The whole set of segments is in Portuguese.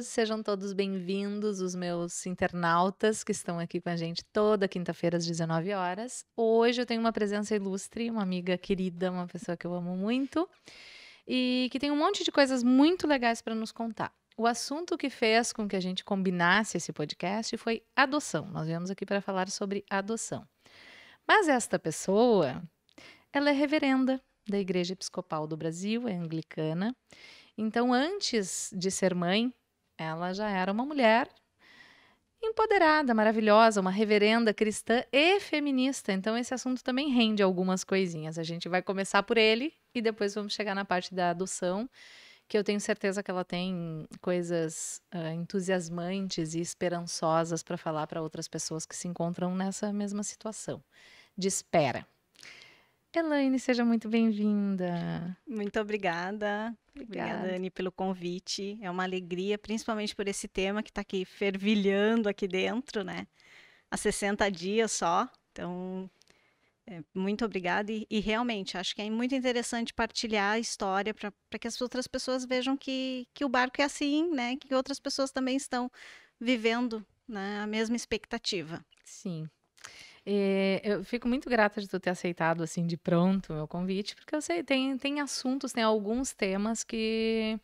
sejam todos bem-vindos, os meus internautas que estão aqui com a gente toda quinta-feira às 19 horas. Hoje eu tenho uma presença ilustre, uma amiga querida, uma pessoa que eu amo muito e que tem um monte de coisas muito legais para nos contar. O assunto que fez com que a gente combinasse esse podcast foi adoção. Nós viemos aqui para falar sobre adoção. Mas esta pessoa, ela é reverenda da Igreja Episcopal do Brasil, é anglicana. Então, antes de ser mãe, ela já era uma mulher empoderada, maravilhosa, uma reverenda cristã e feminista. Então, esse assunto também rende algumas coisinhas. A gente vai começar por ele e depois vamos chegar na parte da adoção, que eu tenho certeza que ela tem coisas entusiasmantes e esperançosas para falar para outras pessoas que se encontram nessa mesma situação de espera. Elaine, seja muito bem-vinda. Muito obrigada. Obrigada, Anny, pelo convite. É uma alegria, principalmente por esse tema que está aqui fervilhando aqui dentro, né? Há 60 dias só. Então, muito obrigada. E realmente, acho que é muito interessante partilhar a história para que as outras pessoas vejam que o barco é assim, né? Que outras pessoas também estão vivendo, né, a mesma expectativa. Sim. Eu fico muito grata de tu ter aceitado assim de pronto o meu convite, porque eu sei, tem assuntos, tem alguns temas que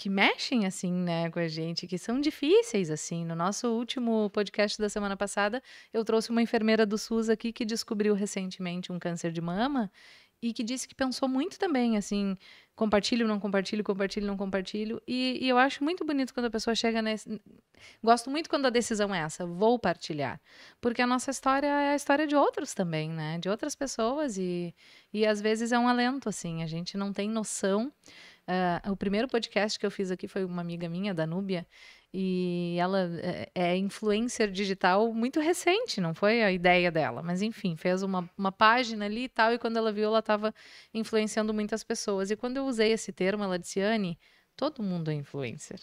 mexem assim, né, com a gente, que são difíceis assim. No nosso último podcast da semana passada, eu trouxe uma enfermeira do SUS aqui que descobriu recentemente um câncer de mama e que disse que pensou muito também, assim, compartilho, não compartilho, compartilho, não compartilho. E eu acho muito bonito quando a pessoa chega nesse... Gosto muito quando a decisão é essa, vou partilhar. Porque a nossa história é a história de outros também, né? De outras pessoas e às vezes é um alento, assim. A gente não tem noção. O primeiro podcast que eu fiz aqui foi uma amiga minha, da Núbia, e ela é influencer digital muito recente, não foi a ideia dela, mas enfim, fez uma página ali e tal, e quando ela viu, ela estava influenciando muitas pessoas. E quando eu usei esse termo, ela disse, Anny, todo mundo é influencer.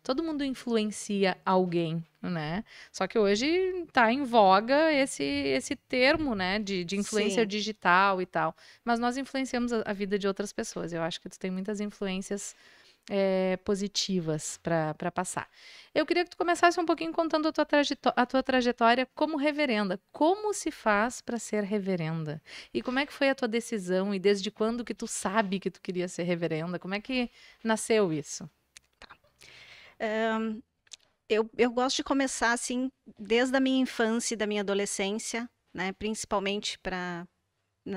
Todo mundo influencia alguém, né? Só que hoje está em voga esse termo, né? De influencer digital e tal. Mas nós influenciamos a vida de outras pessoas. Eu acho que tu tem muitas influências positivas para passar. Eu queria que tu começasse um pouquinho contando a tua trajetória como reverenda. Como se faz para ser reverenda? E como é que foi a tua decisão? E desde quando que tu sabe que tu queria ser reverenda? Como é que nasceu isso? Eu gosto de começar assim, desde a minha infância e da minha adolescência, né, principalmente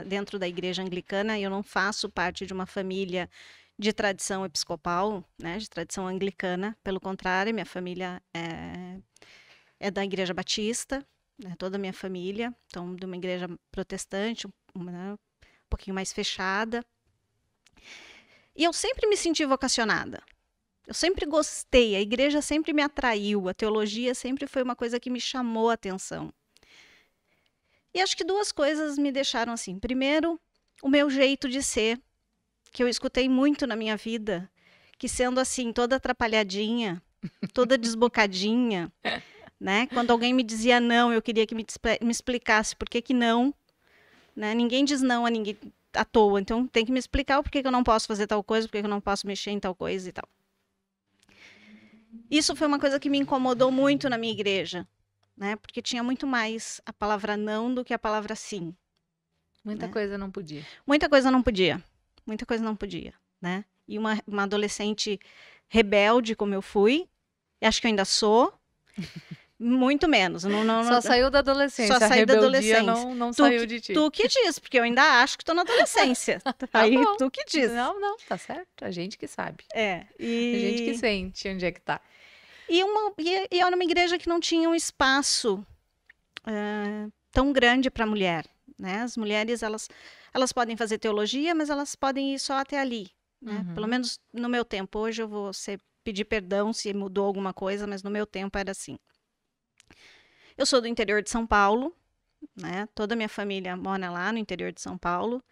dentro da igreja anglicana. Eu não faço parte de uma família de tradição episcopal, né, de tradição anglicana. Pelo contrário, minha família é da igreja batista, né, toda a minha família, então de uma igreja protestante, né, um pouquinho mais fechada. E eu sempre me senti vocacionada. Eu sempre gostei, a igreja sempre me atraiu, a teologia sempre foi uma coisa que me chamou a atenção. E acho que duas coisas me deixaram assim. Primeiro, o meu jeito de ser, que eu escutei muito na minha vida, que sendo assim, toda atrapalhadinha, toda desbocadinha, né? Quando alguém me dizia não, eu queria que me explicasse por que não, né? Ninguém diz não a ninguém à toa, então tem que me explicar o porquê que eu não posso fazer tal coisa, por que eu não posso mexer em tal coisa e tal. Isso foi uma coisa que me incomodou muito na minha igreja, né? Porque tinha muito mais a palavra não do que a palavra sim. Muita coisa não podia. Muita coisa não podia. Muita coisa não podia, né? E uma adolescente rebelde como eu fui, e acho que eu ainda sou, muito menos. Só saiu da adolescência. Só saí da adolescência. Não saiu de ti. Tu que diz, porque eu ainda acho que tô na adolescência. Aí bom. tu que diz. Não, tá certo. A gente que sabe. A gente que sente onde é que tá. E era uma igreja que não tinha um espaço tão grande para a mulher, né? As mulheres, elas podem fazer teologia, mas elas podem ir só até ali, né? Pelo menos no meu tempo. Hoje eu vou pedir perdão se mudou alguma coisa, mas no meu tempo era assim. Eu sou do interior de São Paulo, né? Toda a minha família mora lá no interior de São Paulo.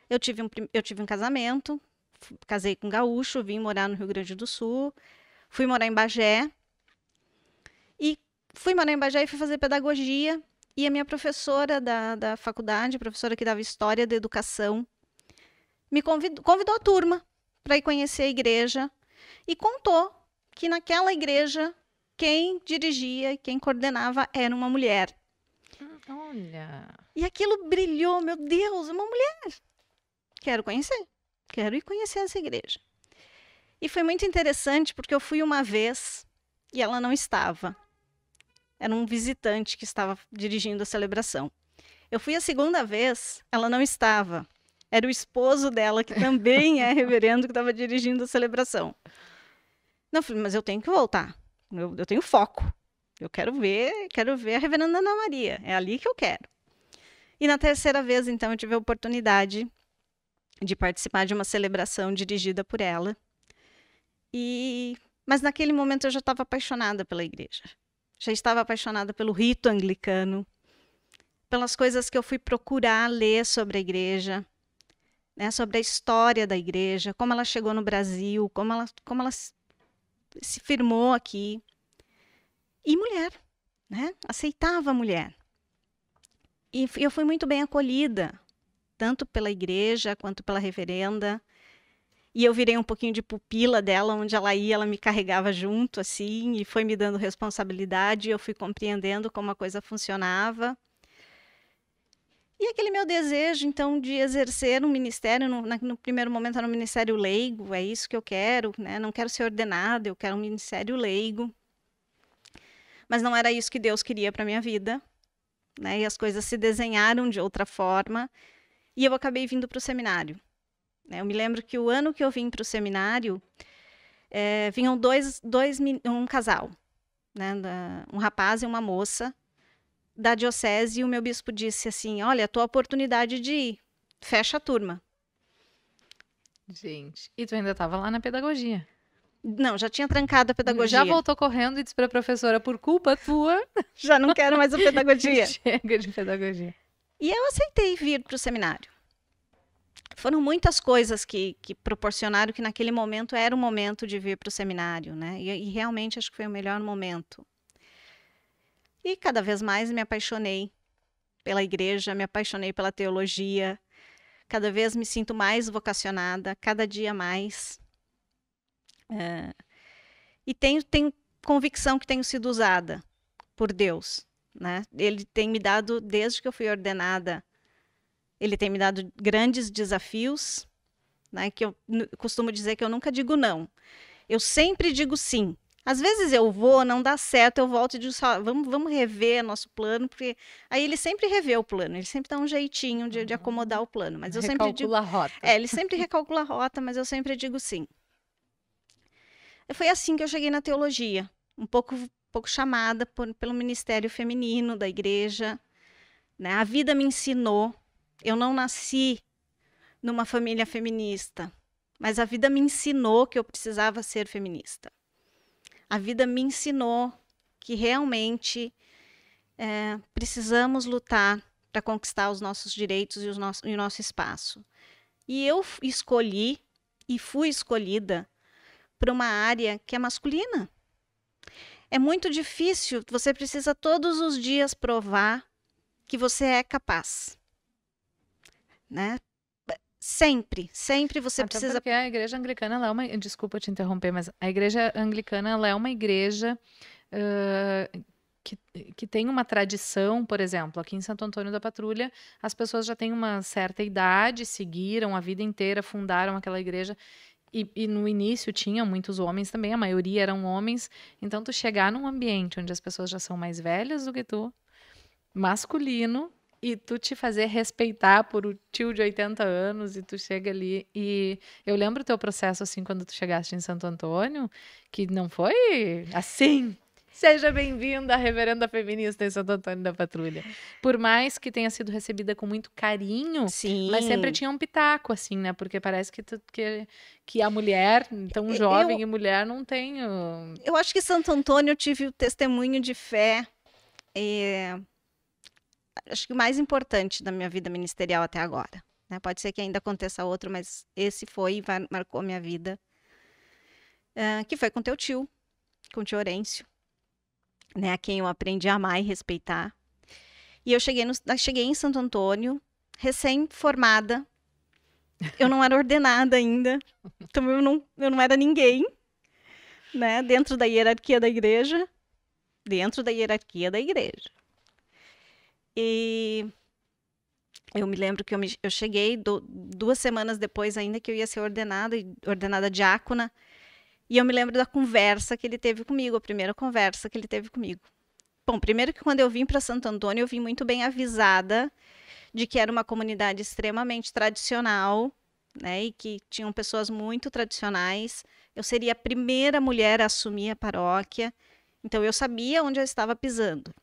Eu tive um casamento, casei com um gaúcho, vim morar no Rio Grande do Sul, fui morar em Bagé. E fui morar em Bagé e fui fazer pedagogia. E a minha professora da faculdade, professora que dava História da Educação, me convidou a turma para ir conhecer a igreja e contou que naquela igreja quem dirigia, quem coordenava era uma mulher. Olha. E aquilo brilhou, meu Deus, uma mulher. Quero conhecer, quero ir conhecer essa igreja. E foi muito interessante porque eu fui uma vez e ela não estava. Era um visitante que estava dirigindo a celebração. Eu fui a segunda vez, ela não estava. Era o esposo dela, que também é reverendo, que estava dirigindo a celebração. Não, eu falei, mas eu tenho que voltar. Eu tenho foco. Eu quero ver a reverenda Ana Maria. É ali que eu quero. E na terceira vez, então, eu tive a oportunidade de participar de uma celebração dirigida por ela. Mas naquele momento eu já estava apaixonada pela igreja. Já estava apaixonada pelo rito anglicano, pelas coisas que eu fui procurar ler sobre a igreja, né, sobre a história da igreja, como ela chegou no Brasil, como ela se firmou aqui. E mulher, né? Aceitava a mulher. E eu fui muito bem acolhida, tanto pela igreja quanto pela reverenda. E eu virei um pouquinho de pupila dela, onde ela ia, ela me carregava junto, assim, e foi me dando responsabilidade, eu fui compreendendo como a coisa funcionava. E aquele meu desejo, então, de exercer um ministério, no primeiro momento era um ministério leigo, é isso que eu quero, né? Não quero ser ordenada, eu quero um ministério leigo. Mas não era isso que Deus queria para a minha vida, né? E as coisas se desenharam de outra forma, e eu acabei vindo para o seminário. Eu me lembro que o ano que eu vim para o seminário, vinham um casal, né? Um rapaz e uma moça, da diocese, e o meu bispo disse assim, olha, a tua oportunidade de ir, fecha a turma. Gente, e tu ainda estava lá na pedagogia? Não, já tinha trancado a pedagogia. Já voltou correndo e disse para a professora, por culpa tua... Já não quero mais a pedagogia. Chega de pedagogia. E eu aceitei vir para o seminário. Foram muitas coisas que proporcionaram que naquele momento era o momento de vir para o seminário, né? E realmente acho que foi o melhor momento. E cada vez mais me apaixonei pela igreja, me apaixonei pela teologia. Cada vez me sinto mais vocacionada, cada dia mais. E tenho convicção que tenho sido usada por Deus, né? Ele tem me dado, desde que eu fui ordenada, ele tem me dado grandes desafios, né? Que eu costumo dizer que eu nunca digo não. Eu sempre digo sim. Às vezes eu vou, não dá certo, eu volto e digo só, vamos rever nosso plano, porque aí ele sempre revê o plano, ele sempre dá um jeitinho de acomodar o plano. Mas eu sempre digo. Recalcula a rota. Ele sempre recalcula a rota, mas eu sempre digo sim. Foi assim que eu cheguei na teologia, um pouco chamada pelo ministério feminino da igreja, né? A vida me ensinou. Eu não nasci numa família feminista, mas a vida me ensinou que eu precisava ser feminista. A vida me ensinou que realmente precisamos lutar para conquistar os nossos direitos e o nosso espaço. E eu escolhi e fui escolhida para uma área que é masculina. É muito difícil, você precisa todos os dias provar que você é capaz, né? Sempre você Até precisa... porque a igreja anglicana, ela é uma... Desculpa te interromper, mas a igreja anglicana, ela é uma igreja que tem uma tradição, por exemplo, aqui em Santo Antônio da Patrulha, as pessoas já têm uma certa idade, seguiram a vida inteira, fundaram aquela igreja, e no início tinham muitos homens também, a maioria eram homens, então tu chegar num ambiente onde as pessoas já são mais velhas do que tu, masculino, e tu te fazer respeitar por o tio de 80 anos, e tu chega ali, e eu lembro o teu processo, assim, quando tu chegaste em Santo Antônio, que não foi assim, seja bem-vinda, reverenda feminista em Santo Antônio da Patrulha. Por mais que tenha sido recebida com muito carinho, Sim. mas sempre tinha um pitaco, assim, né, porque parece que a mulher, tão jovem e mulher, não tem... Eu acho que Santo Antônio eu tive o testemunho de fé, acho que o mais importante da minha vida ministerial até agora, né? Pode ser que ainda aconteça outro, mas esse foi e marcou a minha vida, que foi com teu tio, com o tio Orêncio, né? A quem eu aprendi a amar e respeitar. E eu cheguei em Santo Antônio, recém-formada, eu não era ordenada ainda, então eu não era ninguém, né? Dentro da hierarquia da igreja. Dentro da hierarquia da igreja. E eu me lembro que eu cheguei 2 semanas depois ainda que eu ia ser ordenada diácona. E eu me lembro da conversa que ele teve comigo, a primeira conversa que ele teve comigo. Bom, primeiro que quando eu vim para Santo Antônio, eu vim muito bem avisada de que era uma comunidade extremamente tradicional, né, e que tinham pessoas muito tradicionais. Eu seria a primeira mulher a assumir a paróquia, então eu sabia onde eu estava pisando.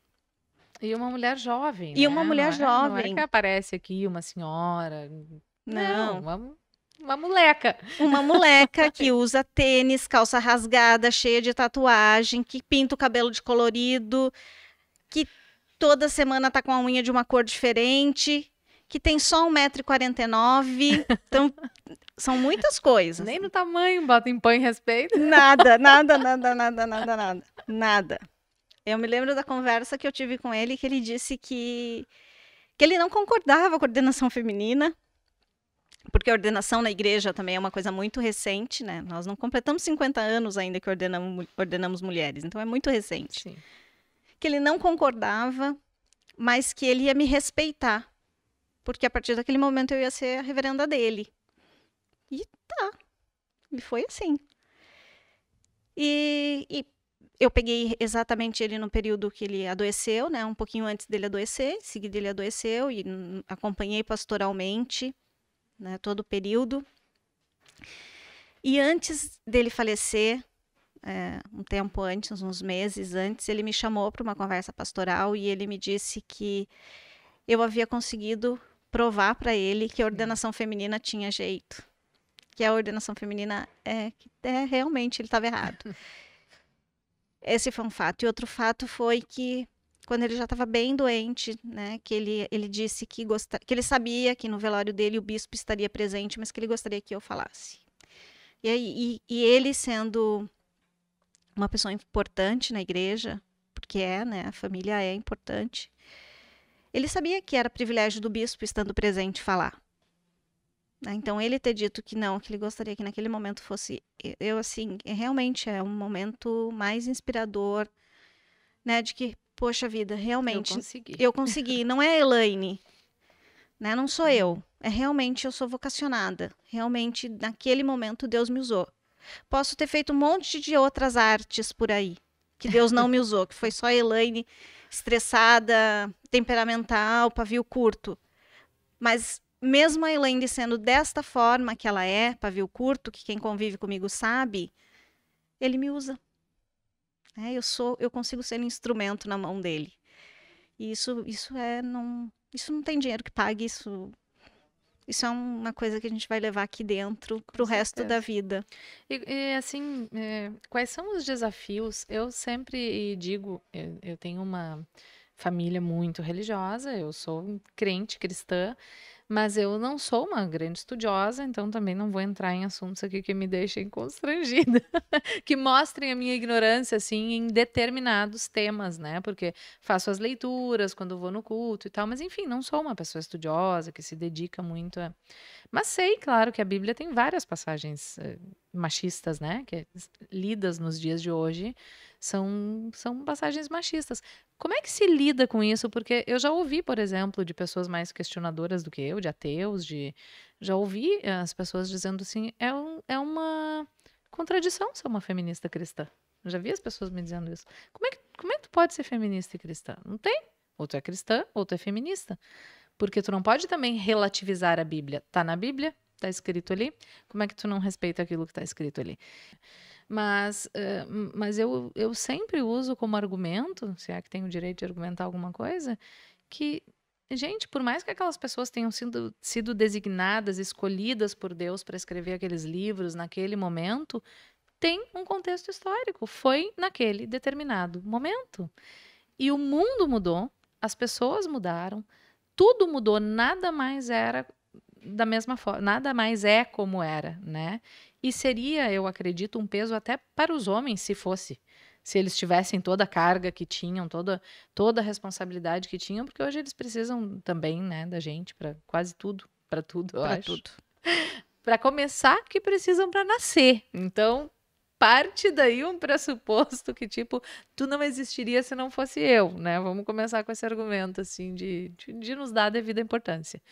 E uma mulher jovem, E uma né? mulher Não é que jovem. aparece aqui uma senhora. Não, Não, uma moleca. uma moleca que usa tênis, calça rasgada, cheia de tatuagem, que pinta o cabelo de colorido, que toda semana tá com a unha de uma cor diferente, que tem só 1,49 m. Então, são muitas coisas. Nem no tamanho bota impõe respeito. Nada, nada, nada, nada, nada, nada. Nada. Eu me lembro da conversa que eu tive com ele, que ele disse que ele não concordava com a ordenação feminina, porque a ordenação na igreja também é uma coisa muito recente, né? Nós não completamos 50 anos ainda que ordenamos mulheres, então é muito recente. Sim. Que ele não concordava, mas que ele ia me respeitar, porque a partir daquele momento eu ia ser a reverenda dele. E tá, e foi assim. E eu peguei exatamente ele no período que ele adoeceu, né? Um pouquinho antes dele adoecer, em seguida ele adoeceu e acompanhei pastoralmente, né? Todo o período. E antes dele falecer, um tempo antes, uns meses antes, ele me chamou para uma conversa pastoral e ele me disse que eu havia conseguido provar para ele que a ordenação feminina tinha jeito. Que a ordenação feminina realmente ele estava errado. Esse foi um fato. E outro fato foi que, quando ele já estava bem doente, né, que ele disse que ele sabia que no velório dele o bispo estaria presente, mas que ele gostaria que eu falasse. E ele sendo uma pessoa importante na igreja, porque né, a família é importante, ele sabia que era privilégio do bispo estando presente falar. Então, ele ter dito que não, que ele gostaria que naquele momento fosse eu, assim, realmente é um momento mais inspirador, né, de que, poxa vida, realmente, eu consegui, não é a Elaine, né, não sou eu, realmente eu sou vocacionada, realmente, naquele momento, Deus me usou. Posso ter feito um monte de outras artes por aí, que Deus não me usou, que foi só a Elaine estressada, temperamental, pavio curto, mas mesmo a Elaine sendo desta forma que ela é, pavio curto, que quem convive comigo sabe, ele me usa. Eu consigo ser um instrumento na mão dele. E isso não tem dinheiro que pague, isso é uma coisa que a gente vai levar aqui dentro para o resto da vida. E assim, quais são os desafios? Eu sempre digo, eu tenho uma família muito religiosa, eu sou crente cristã, mas eu não sou uma grande estudiosa, então também não vou entrar em assuntos aqui que me deixem constrangida, que mostrem a minha ignorância, assim, em determinados temas, né? Porque faço as leituras quando vou no culto e tal, mas enfim, não sou uma pessoa estudiosa que se dedica muito a... Mas sei, claro, que a Bíblia tem várias passagens machistas, né? Que lidas nos dias de hoje, são passagens machistas. Como é que se lida com isso? Porque eu já ouvi, por exemplo, de pessoas mais questionadoras do que eu, de ateus, já ouvi as pessoas dizendo assim, é uma contradição ser uma feminista cristã. Eu já vi as pessoas me dizendo isso. Como é que tu pode ser feminista e cristã? Não tem. Ou tu é cristã, ou tu é feminista. Porque tu não pode também relativizar a Bíblia. Tá na Bíblia, tá escrito ali. Como é que tu não respeita aquilo que tá escrito ali? Mas eu sempre uso como argumento, se é que tenho o direito de argumentar alguma coisa, que, gente, por mais que aquelas pessoas tenham sido designadas, escolhidas por Deus para escrever aqueles livros naquele momento, tem um contexto histórico. Foi naquele determinado momento. E o mundo mudou, as pessoas mudaram, tudo mudou, nada mais era da mesma forma, nada mais é como era, né? E seria, eu acredito, um peso até para os homens, se eles tivessem toda a carga que tinham, toda a responsabilidade que tinham, porque hoje eles precisam também, né, da gente para quase tudo, eu acho. Para começar, que precisam para nascer. Então, parte daí um pressuposto que, tipo, tu não existiria se não fosse eu, né? Vamos começar com esse argumento, assim, de nos dar a devida importância.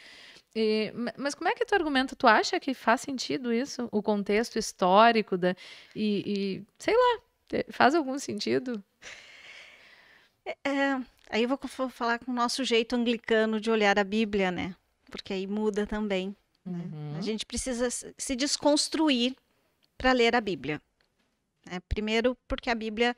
Mas como é que tu argumenta? Tu acha que faz sentido isso? O contexto histórico sei lá, faz algum sentido? Aí eu vou falar com o nosso jeito anglicano de olhar a Bíblia, né? Porque aí muda também, né? A gente precisa se desconstruir para ler a Bíblia. Né? Primeiro, porque a Bíblia,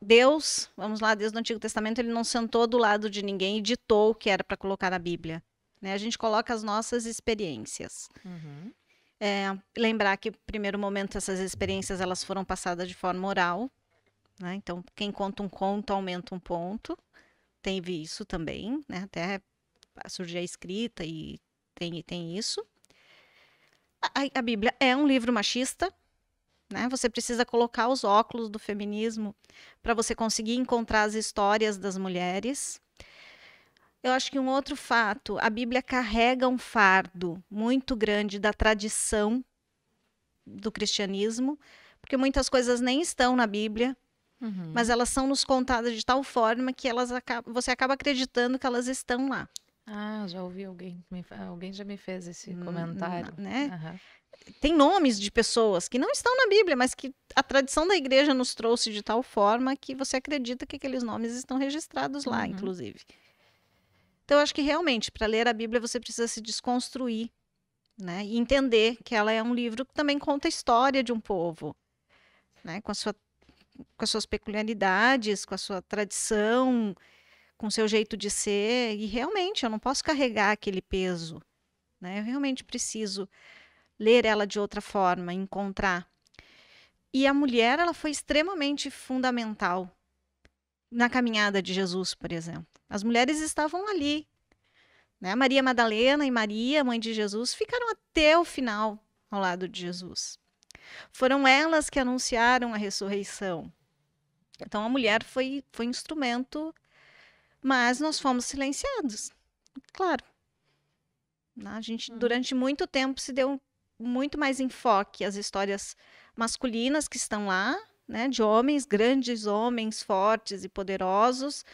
Deus, vamos lá, desde o Antigo Testamento, ele não sentou do lado de ninguém e ditou o que era para colocar na Bíblia. Né? A gente coloca as nossas experiências. Lembrar que, no primeiro momento, essas experiências elas foram passadas de forma oral. Né? Então, quem conta um conto aumenta um ponto. Teve isso também, né? Até surgir a escrita e tem isso. A Bíblia é um livro machista, né? Você precisa colocar os óculos do feminismo para você conseguir encontrar as histórias das mulheres. Eu acho que um outro fato, a Bíblia carrega um fardo muito grande da tradição do cristianismo, porque muitas coisas nem estão na Bíblia, mas elas são nos contadas de tal forma que você acaba acreditando que elas estão lá. Ah, já ouvi alguém já me fez esse comentário. Né? Tem nomes de pessoas que não estão na Bíblia, mas que a tradição da igreja nos trouxe de tal forma que você acredita que aqueles nomes estão registrados lá, inclusive. Então, eu acho que realmente, para ler a Bíblia, você precisa se desconstruir, né? E entender que ela é um livro que também conta a história de um povo, né? Com as suas peculiaridades, com a sua tradição, com o seu jeito de ser. E realmente, eu não posso carregar aquele peso, né? Eu realmente preciso ler ela de outra forma, encontrar. E a mulher, ela foi extremamente fundamental na caminhada de Jesus, por exemplo. As mulheres estavam ali, né? Maria Madalena e Maria, mãe de Jesus, ficaram até o final ao lado de Jesus. Foram elas que anunciaram a ressurreição. Então a mulher foi instrumento, mas nós fomos silenciados. Claro. A gente, durante muito tempo, se deu muito mais enfoque às histórias masculinas que estão lá, né, de homens, grandes homens, fortes e poderosos,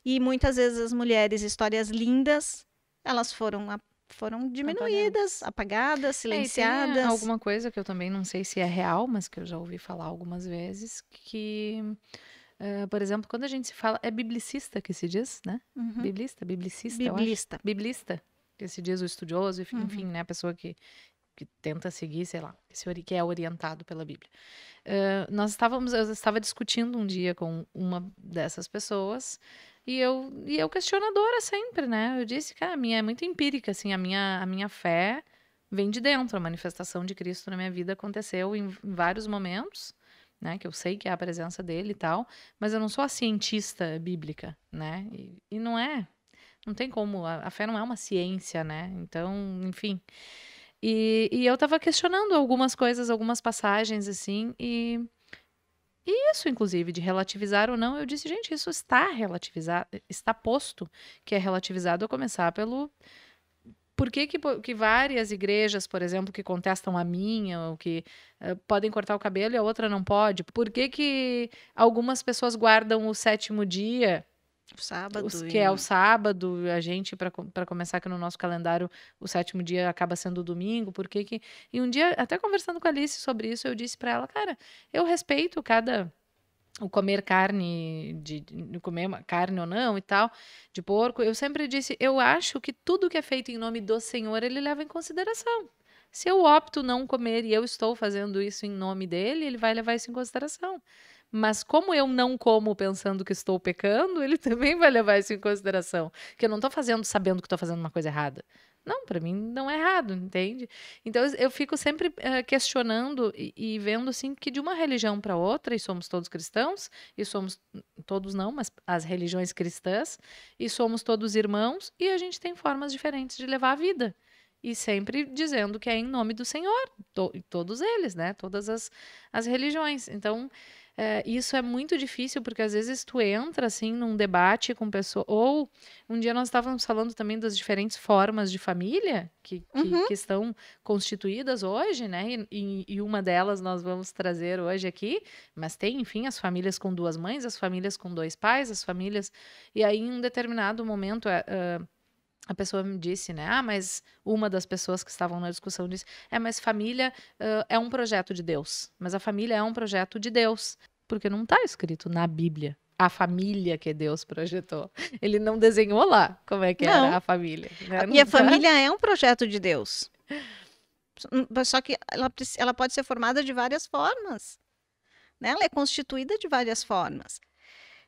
e muitas vezes as mulheres, histórias lindas, elas foram diminuídas, apagadas, silenciadas. Tem alguma coisa que eu também não sei se é real, mas que eu já ouvi falar algumas vezes, que, por exemplo, quando a gente se fala, é biblicista que se diz, né? Biblicista, biblista, que se diz o estudioso, enfim, né, a pessoa que tenta seguir, sei lá, que é orientado pela Bíblia. Eu estava discutindo um dia com uma dessas pessoas e eu questionadora sempre, né? Eu disse, cara, a minha é muito empírica, assim, a minha fé vem de dentro, a manifestação de Cristo na minha vida aconteceu em vários momentos, né? Que eu sei que é a presença dele e tal, mas eu não sou a cientista bíblica, né? E não tem como, a fé não é uma ciência, né? Então, enfim. E eu tava questionando algumas coisas, algumas passagens, assim, e isso, inclusive, de relativizar ou não, eu disse, gente, isso está relativizado, está posto que é relativizado, a começar pelo... Por que várias igrejas, por exemplo, que contestam a minha, ou que podem cortar o cabelo e a outra não pode? Por que algumas pessoas guardam o 7º dia... O sábado. Que é o sábado, a gente, para começar aqui no nosso calendário, o 7º dia acaba sendo o domingo, E um dia, até conversando com a Alice sobre isso, eu disse para ela, cara, eu respeito o comer carne, de comer carne ou não e tal, de porco, eu sempre disse, eu acho que tudo que é feito em nome do Senhor, ele leva em consideração. Se eu opto não comer e eu estou fazendo isso em nome dele, ele vai levar isso em consideração. Mas como eu não como pensando que estou pecando, ele também vai levar isso em consideração. Que eu não estou fazendo sabendo que estou fazendo uma coisa errada. Não, para mim não é errado, entende? Então eu fico sempre questionando e vendo assim que de uma religião para outra, e somos todos cristãos, e somos todos não, mas as religiões cristãs, e somos todos irmãos, e a gente tem formas diferentes de levar a vida. E sempre dizendo que é em nome do Senhor, todos eles, né? Todas as religiões. Então, isso é muito difícil, porque às vezes tu entra, assim, num debate com pessoa... Ou, um dia nós estávamos falando também das diferentes formas de família que estão constituídas hoje, né? E uma delas nós vamos trazer hoje aqui, mas tem, enfim, as famílias com 2 mães, as famílias com 2 pais, as famílias... E aí, em um determinado momento... a pessoa me disse, né? Mas uma das pessoas que estavam na discussão disse: mas família é um projeto de Deus. Mas a família é um projeto de Deus. Porque não está escrito na Bíblia a família que Deus projetou. Ele não desenhou lá como é que era a família. Né? E a família é um projeto de Deus. Só que ela pode ser formada de várias formas. Né? Ela é constituída de várias formas.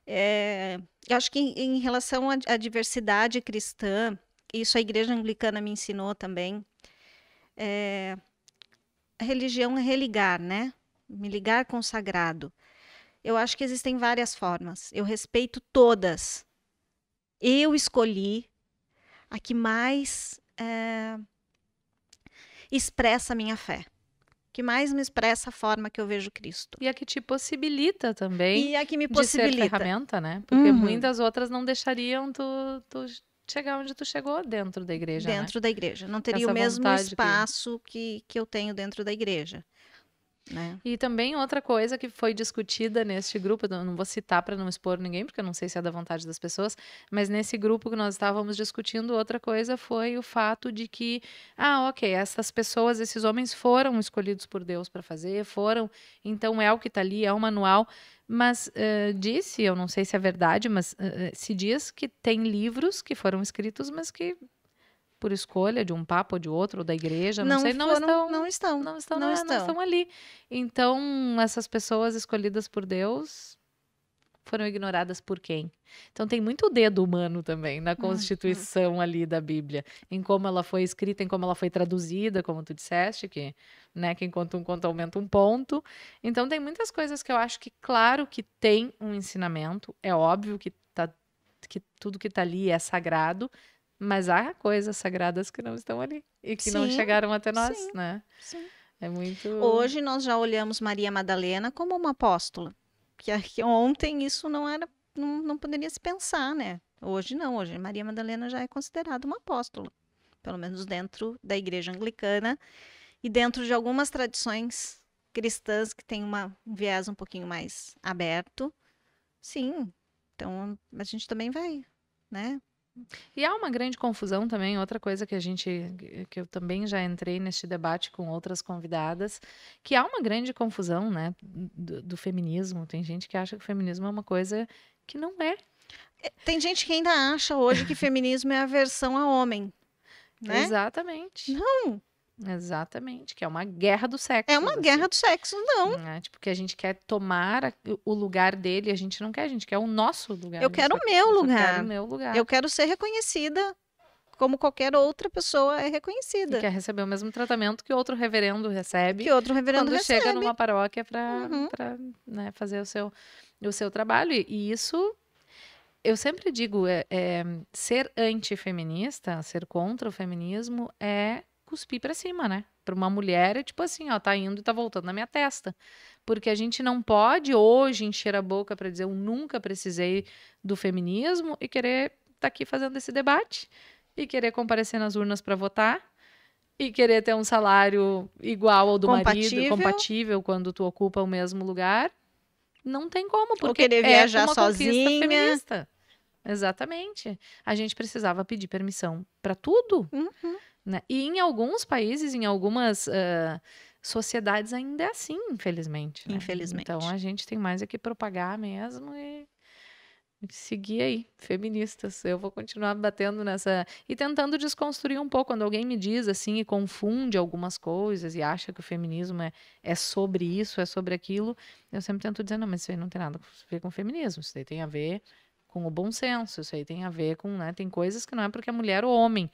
Eu acho que em relação à diversidade cristã, isso a igreja anglicana me ensinou também, a religião é religar, né? Me ligar com o sagrado. Eu acho que existem várias formas, eu respeito todas. Eu escolhi a que mais expressa a minha fé, que mais me expressa a forma que eu vejo Cristo. E a que te possibilita também e a que me possibilita. De ser ferramenta, né? Porque muitas outras não deixariam tu chegar onde tu chegou dentro da igreja, Dentro da igreja. Não teria o mesmo espaço que eu tenho dentro da igreja. Né? E também outra coisa que foi discutida neste grupo, eu não vou citar para não expor ninguém, porque eu não sei se é da vontade das pessoas, mas nesse grupo que nós estávamos discutindo, outra coisa foi o fato de que, ok, essas pessoas, esses homens foram escolhidos por Deus para fazer, então é o que está ali, é o manual, mas disse, eu não sei se é verdade, mas se diz que tem livros que foram escritos, mas que por escolha de um papa ou de outro, ou da igreja, não estão ali. Então, essas pessoas escolhidas por Deus foram ignoradas por quem? Então, tem muito dedo humano também na constituição ali da Bíblia, em como ela foi escrita, em como ela foi traduzida, como tu disseste, que, né, quem conta um conto aumenta um ponto. Então, tem muitas coisas que eu acho que, claro que tem um ensinamento, é óbvio que tudo que está ali é sagrado, mas há coisas sagradas que não estão ali e que não chegaram até nós, né? Sim. É muito... Hoje nós já olhamos Maria Madalena como uma apóstola, que ontem isso não poderia se pensar, né? Hoje não, hoje Maria Madalena já é considerada uma apóstola, pelo menos dentro da igreja anglicana e dentro de algumas tradições cristãs que tem um viés um pouquinho mais aberto. Sim, então a gente também vai, né? E há uma grande confusão também, outra coisa que eu também já entrei neste debate com outras convidadas, que há uma grande confusão, né, do feminismo. Tem gente que acha que o feminismo é uma coisa que não é. Tem gente que ainda acha hoje que feminismo é aversão a homem, né? Exatamente. Não. Exatamente, que é uma guerra do sexo. É uma guerra do sexo, não. Tipo, que a gente quer tomar o lugar dele, a gente quer o nosso lugar. Eu quero o meu lugar. Eu quero o meu lugar. Eu quero ser reconhecida como qualquer outra pessoa é reconhecida. E quer receber o mesmo tratamento que outro reverendo recebe. Quando chega numa paróquia para né, fazer o seu trabalho. E isso, eu sempre digo, ser antifeminista, ser contra o feminismo é cuspir pra cima, né? Pra uma mulher é tipo assim, ó, tá indo e tá voltando na minha testa. Porque a gente não pode hoje encher a boca pra dizer eu nunca precisei do feminismo e querer tá aqui fazendo esse debate e querer comparecer nas urnas pra votar e querer ter um salário igual ao do marido, compatível quando tu ocupa o mesmo lugar. Não tem como, porque ou querer viajar sozinha. Feminista. Exatamente. A gente precisava pedir permissão pra tudo. Né? E em alguns países, em algumas sociedades ainda é assim, infelizmente. Né? Infelizmente. Então a gente tem mais é que propagar mesmo e seguir aí, feministas. Eu vou continuar batendo nessa e tentando desconstruir um pouco. Quando alguém me diz assim e confunde algumas coisas e acha que o feminismo é sobre isso, é sobre aquilo, eu sempre tento dizer, não, mas isso aí não tem nada a ver com o feminismo, isso aí tem a ver com o bom senso, isso aí tem a ver com, né, tem coisas que não é porque é mulher ou homem,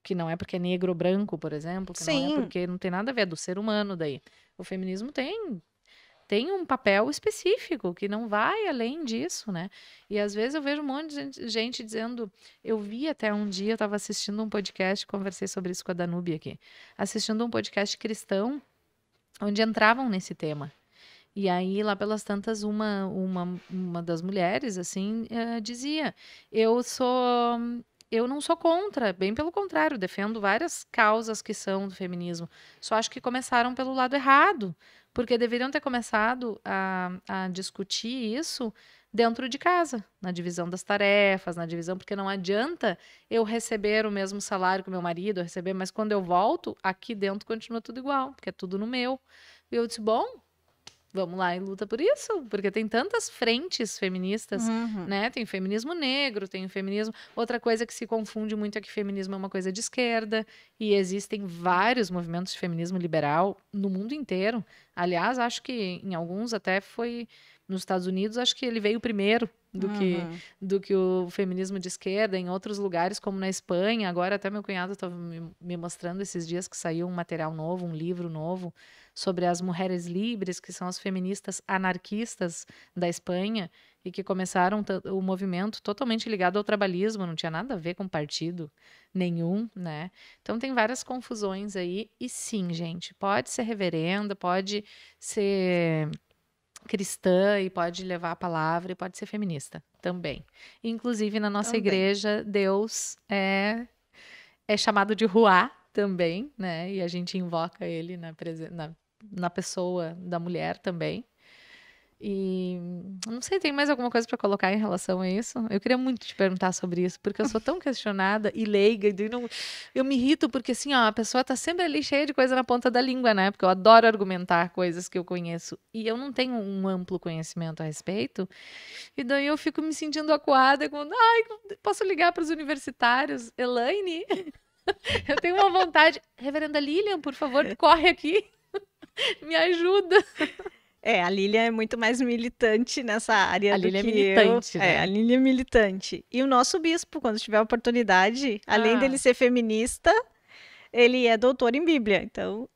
que não é porque é negro ou branco, por exemplo, que não é porque não tem nada a ver, é do ser humano daí. O feminismo tem um papel específico que não vai além disso, né? E às vezes eu vejo um monte de gente dizendo, eu vi até um dia, eu estava assistindo um podcast, conversei sobre isso com a Danúbia aqui, assistindo um podcast cristão, onde entravam nesse tema. E aí, lá pelas tantas, uma das mulheres, assim, dizia: eu sou. Eu não sou contra, bem pelo contrário, defendo várias causas que são do feminismo. Só acho que começaram pelo lado errado, porque deveriam ter começado a discutir isso dentro de casa, na divisão das tarefas, na divisão, porque não adianta eu receber o mesmo salário que meu marido, eu receber, mas quando eu volto, aqui dentro continua tudo igual, porque é tudo no meu. E eu disse, bom, vamos lá e luta por isso, porque tem tantas frentes feministas, Uhum. né? Tem o feminismo negro, tem o feminismo. Outra coisa que se confunde muito é que feminismo é uma coisa de esquerda, e existem vários movimentos de feminismo liberal no mundo inteiro. Aliás, acho que em alguns até foi nos Estados Unidos, acho que ele veio primeiro Uhum. do que o feminismo de esquerda, em outros lugares, como na Espanha. Agora, até meu cunhado estava me mostrando esses dias que saiu um material novo, um livro novo, sobre as mulheres livres, que são as feministas anarquistas da Espanha, e que começaram o movimento totalmente ligado ao trabalhismo, não tinha nada a ver com partido nenhum, né? Então tem várias confusões aí, e sim, gente, pode ser reverenda, pode ser cristã e pode levar a palavra e pode ser feminista também. Inclusive na nossa Também. igreja, Deus é chamado de Ruá também, né? E a gente invoca ele na pessoa da mulher também. E não sei, tem mais alguma coisa para colocar em relação a isso? Eu queria muito te perguntar sobre isso, porque eu sou tão questionada e leiga, e eu me irrito porque assim, ó, a pessoa tá sempre ali cheia de coisa na ponta da língua, né? Porque eu adoro argumentar coisas que eu conheço e eu não tenho um amplo conhecimento a respeito. E daí eu fico me sentindo acuada com, ai, posso ligar para os universitários, Elaine? Eu tenho uma vontade, Reverenda Lilian, por favor, corre aqui, me ajuda. A Lília é muito mais militante nessa área A do Lilian é que eu. militante, A né? Lília é militante. E o nosso bispo, quando tiver a oportunidade, além dele Ah, ser feminista, ele é doutor em Bíblia. Então,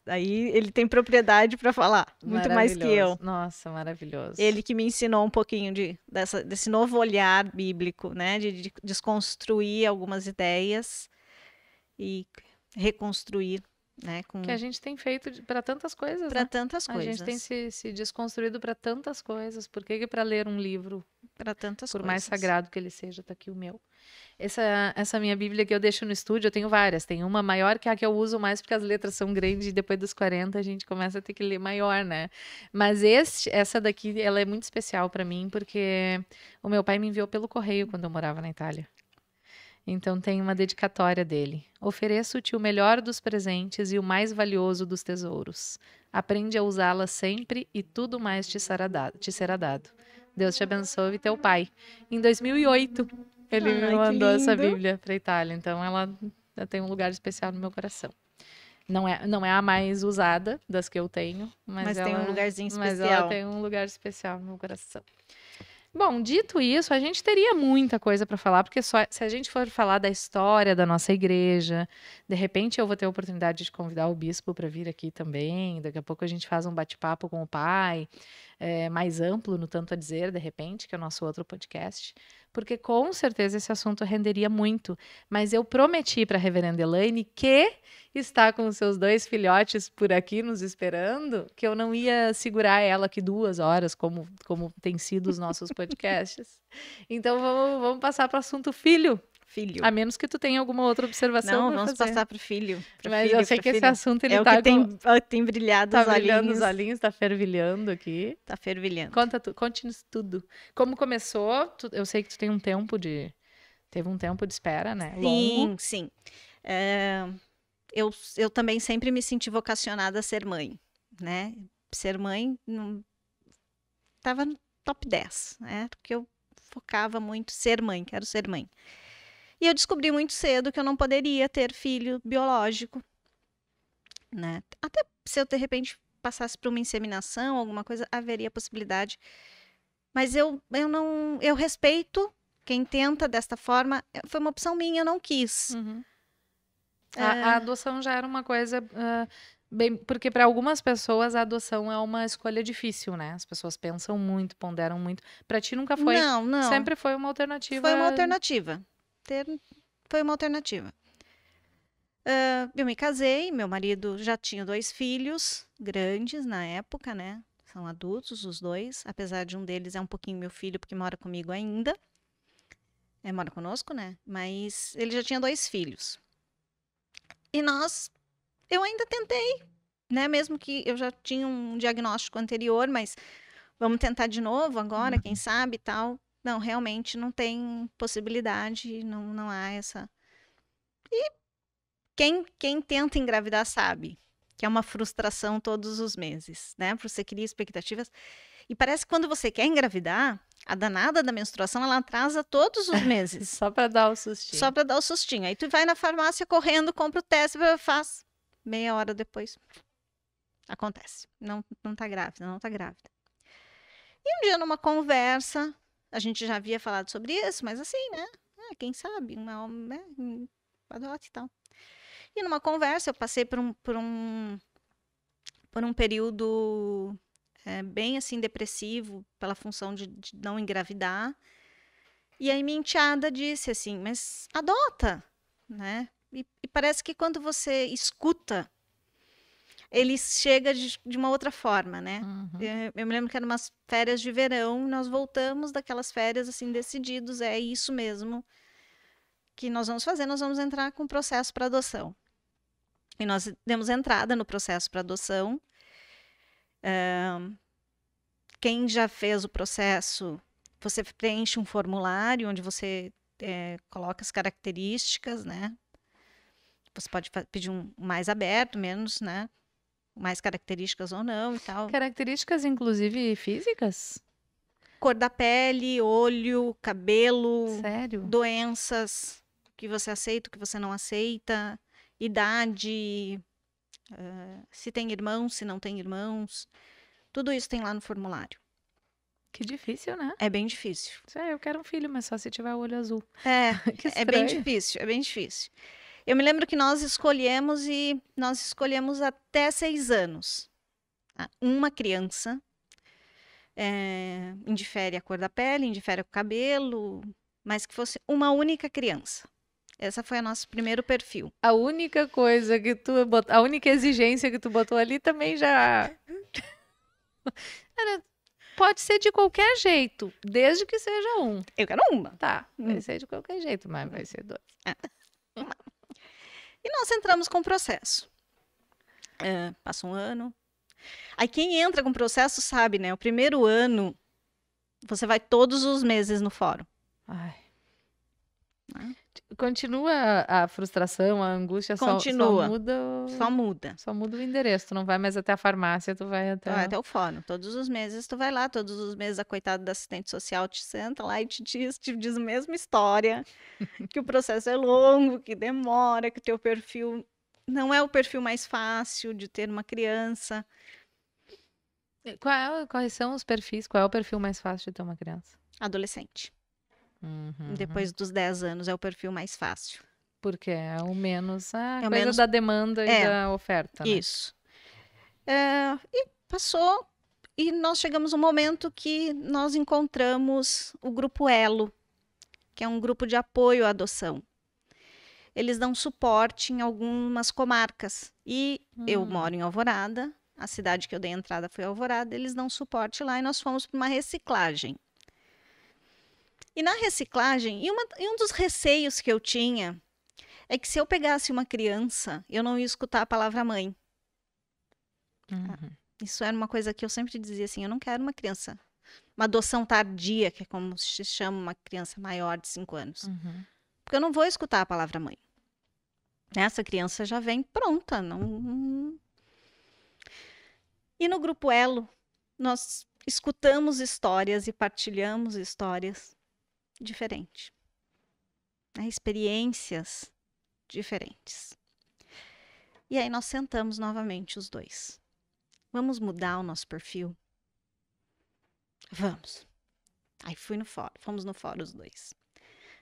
aí ele tem propriedade para falar, muito mais que maravilhoso. eu. Nossa, maravilhoso. Ele que me ensinou um pouquinho desse novo olhar bíblico, né? De desconstruir algumas ideias e reconstruir, né? Que a gente tem feito para tantas coisas, Para né? tantas A gente tem coisas. se desconstruído para tantas coisas. Por que para ler um livro, Para tantas por mais coisas. sagrado que ele seja, tá aqui o meu? Essa minha Bíblia que eu deixo no estúdio, eu tenho várias. Tem uma maior que é a que eu uso mais porque as letras são grandes e depois dos 40 a gente começa a ter que ler maior, né? Mas essa daqui, ela é muito especial para mim porque o meu pai me enviou pelo correio quando eu morava na Itália. Então tem uma dedicatória dele. Ofereço-te o melhor dos presentes e o mais valioso dos tesouros. Aprende a usá-la sempre e tudo mais te será dado. Deus te abençoe, teu pai. Em 2008, ele me Ai, que mandou essa lindo. Bíblia para Itália, então ela tem um lugar especial no meu coração. Não é a mais usada das que eu tenho, Mas tem um lugarzinho mas ela especial. tem um lugar especial no meu coração. Bom, dito isso, a gente teria muita coisa para falar, porque se a gente for falar da história da nossa igreja, de repente eu vou ter a oportunidade de convidar o bispo para vir aqui também. Daqui a pouco a gente faz um bate-papo com o pai, mais amplo, no tanto a dizer, de repente, que é o nosso outro podcast, porque com certeza esse assunto renderia muito. Mas eu prometi para a reverenda Elaine, que está com os seus 2 filhotes por aqui nos esperando, que eu não ia segurar ela aqui 2 horas, como tem sido os nossos podcasts. Então vamos passar para o assunto filho. Filho. A menos que tu tenha alguma outra observação Não, para vamos fazer. passar pro filho. Mas eu sei que esse assunto ele É o que tá tem brilhado tá os brilhando os olhinhos. olhinhos, tá fervilhando aqui. Tá fervilhando. Conte-nos tudo. Como começou? Eu sei que tu tem teve um tempo de espera, né? Longo. Sim, sim. Eu também sempre me senti vocacionada a ser mãe, né? Ser mãe estava no top 10, né? Porque eu focava muito ser mãe, quero ser mãe. E eu descobri muito cedo que eu não poderia ter filho biológico, né? Até se eu de repente passasse por uma inseminação, alguma coisa, haveria possibilidade. Mas eu respeito quem tenta desta forma. Foi uma opção minha, eu não quis. Uhum. A adoção já era uma coisa bem, porque para algumas pessoas a adoção é uma escolha difícil, né? As pessoas pensam muito, ponderam muito. Para ti nunca foi. Não, não. Sempre foi uma alternativa. Foi uma alternativa. Foi uma alternativa. Eu me casei, meu marido já tinha 2 filhos grandes na época, né? são adultos os dois, apesar de um deles é um pouquinho meu filho, porque mora comigo ainda. Mora conosco, né? Mas ele já tinha 2 filhos. E eu ainda tentei, né? Mesmo que eu já tinha um diagnóstico anterior, mas vamos tentar de novo agora, quem sabe e tal. Não, realmente não tem possibilidade, não há essa. E quem tenta engravidar sabe que é uma frustração todos os meses, né? Porque você cria expectativas. E parece que quando você quer engravidar, a danada da menstruação, ela atrasa todos os meses. Só para dar o sustinho. Só para dar o sustinho. Aí tu vai na farmácia correndo, compra o teste, faz. Meia hora depois, acontece. Não tá grávida, não tá grávida. E um dia numa conversa, a gente já havia falado sobre isso, mas assim, né? Quem sabe, adote e tal. E numa conversa, eu passei por um período bem assim depressivo pela função de não engravidar. E aí minha enteada disse assim, mas adota, né? E parece que quando você escuta, ele chega de uma outra forma, né? Eu me lembro que eram umas férias de verão, nós voltamos daquelas férias assim decididos, é isso mesmo que nós vamos fazer, nós vamos entrar com o processo para adoção. E nós demos entrada no processo para adoção. Quem já fez o processo, você preenche um formulário onde você coloca as características, né? Você pode pedir um mais aberto, menos, né? Mais características ou não e tal. Características, inclusive, físicas? Cor da pele, olho, cabelo. Sério? Doenças que você aceita, que você não aceita. Idade. Se tem irmãos, se não tem irmãos. Tudo isso tem lá no formulário. Que difícil, né? É bem difícil. Eu quero um filho, mas só se tiver olho azul. Que É bem estranho. difícil, é bem difícil. Eu me lembro que nós escolhemos até 6 anos. Uma criança, indifere a cor da pele, indifere o cabelo, mas que fosse uma única criança. Essa foi o nosso primeiro perfil. A única coisa que tu botou, a única exigência que tu botou ali também já... Pode ser de qualquer jeito, desde que seja um. Eu quero uma. Tá, vai ser de qualquer jeito, mas vai ser 2. E nós entramos com o processo. Passa um ano. Aí quem entra com o processo sabe, né? O primeiro ano, você vai todos os meses no fórum. Ai. Continua a frustração, a angústia, Continua. só muda. Só muda. Só muda o endereço. Tu não vai mais até a farmácia, tu vai até... Vai até o fórum. Todos os meses tu vai lá, todos os meses a coitada da assistente social te senta lá e te diz a mesma história, que o processo é longo, que demora, que o teu perfil não é o perfil mais fácil de ter uma criança. Quais são os perfis? Qual é o perfil mais fácil de ter uma criança? Adolescente. Depois dos 10 anos é o perfil mais fácil. Porque é o menos a É o coisa menos- da demanda e da oferta, né? Isso. E passou, e nós chegamos um momento que nós encontramos o Grupo Elo, que é um grupo de apoio à adoção. Eles dão suporte em algumas comarcas. E eu moro em Alvorada, a cidade que eu dei entrada foi Alvorada, eles dão suporte lá e nós fomos para uma reciclagem. E na reciclagem, e um dos receios que eu tinha é que se eu pegasse uma criança, eu não ia escutar a palavra mãe. Isso era uma coisa que eu sempre dizia assim, eu não quero uma criança, uma adoção tardia, que é como se chama uma criança maior de 5 anos. Porque eu não vou escutar a palavra mãe. Essa criança já vem pronta. E no Grupo Elo, nós escutamos histórias e partilhamos histórias diferentes. Experiências diferentes. E aí nós sentamos novamente os dois. Vamos mudar o nosso perfil? Vamos. Aí fomos no fórum os dois.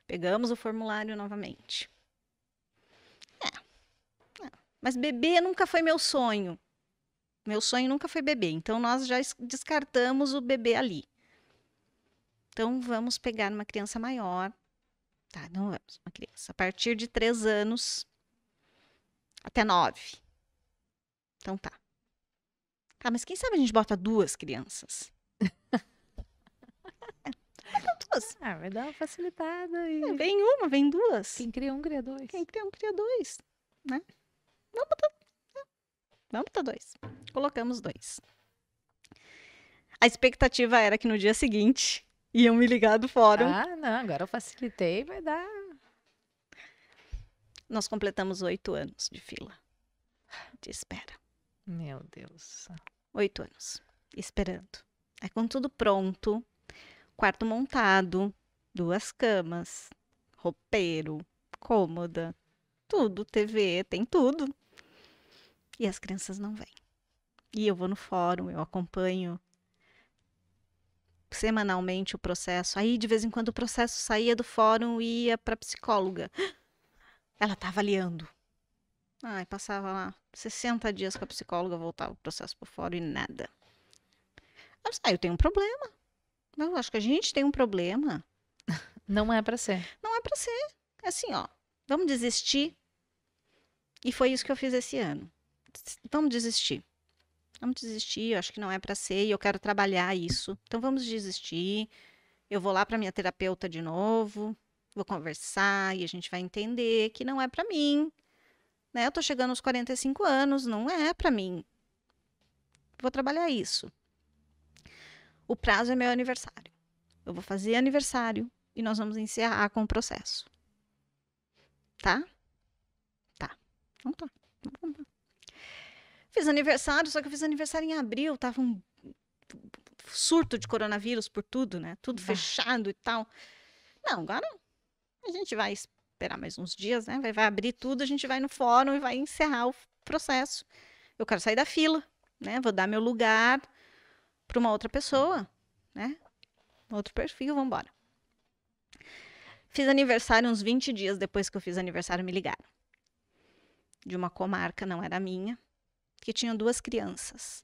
Pegamos o formulário novamente. Mas bebê nunca foi meu sonho. Meu sonho nunca foi bebê. Então nós já descartamos o bebê ali. Então vamos pegar uma criança maior. Tá, não vamos. Uma criança a partir de 3 anos até 9. Então tá. Tá, mas quem sabe a gente bota 2 crianças? Bota 2. Ah, vai dar uma facilitada e Vem uma, vem 2. quem cria um, cria dois. Quem cria um, cria 2, né? Vamos botar 2. Colocamos 2. A expectativa era que no dia seguinte iam me ligar do fórum. Ah, não, agora eu facilitei, vai dar. Nós completamos 8 anos de fila de espera. Meu Deus. 8 anos esperando. Aí com tudo pronto, quarto montado, 2 camas, roupeiro, cômoda, tudo, TV, tem tudo. E as crianças não vêm. E eu vou no fórum, eu acompanho semanalmente o processo. Aí, de vez em quando, o processo saía do fórum e ia para psicóloga. Ela tá avaliando. Ai, passava lá 60 dias com a psicóloga, voltava o processo pro fórum e nada. Eu disse, eu tenho um problema. Eu acho que a gente tem um problema. Não é pra ser. Não é para ser. É assim, ó. Vamos desistir. E foi isso que eu fiz esse ano. Vamos desistir. Vamos desistir, eu acho que não é para ser e eu quero trabalhar isso. Então vamos desistir. Eu vou lá para minha terapeuta de novo, vou conversar e a gente vai entender que não é para mim. Né? Eu tô chegando aos 45 anos, não é para mim. Vou trabalhar isso. O prazo é meu aniversário. Eu vou fazer aniversário e nós vamos encerrar com o processo. Tá? Tá. Então tá. Vamos lá. Fiz aniversário, só que eu fiz aniversário em abril, tava um surto de coronavírus por tudo, né? Tudo fechado e tal. Não, agora a gente vai esperar mais uns dias, né? Vai abrir tudo, a gente vai no fórum e vai encerrar o processo. Eu quero sair da fila, né? Vou dar meu lugar para uma outra pessoa, né? Outro perfil, vamos embora. Fiz aniversário uns 20 dias depois que eu fiz aniversário, me ligaram. De uma comarca, não era minha, que tinham 2 crianças.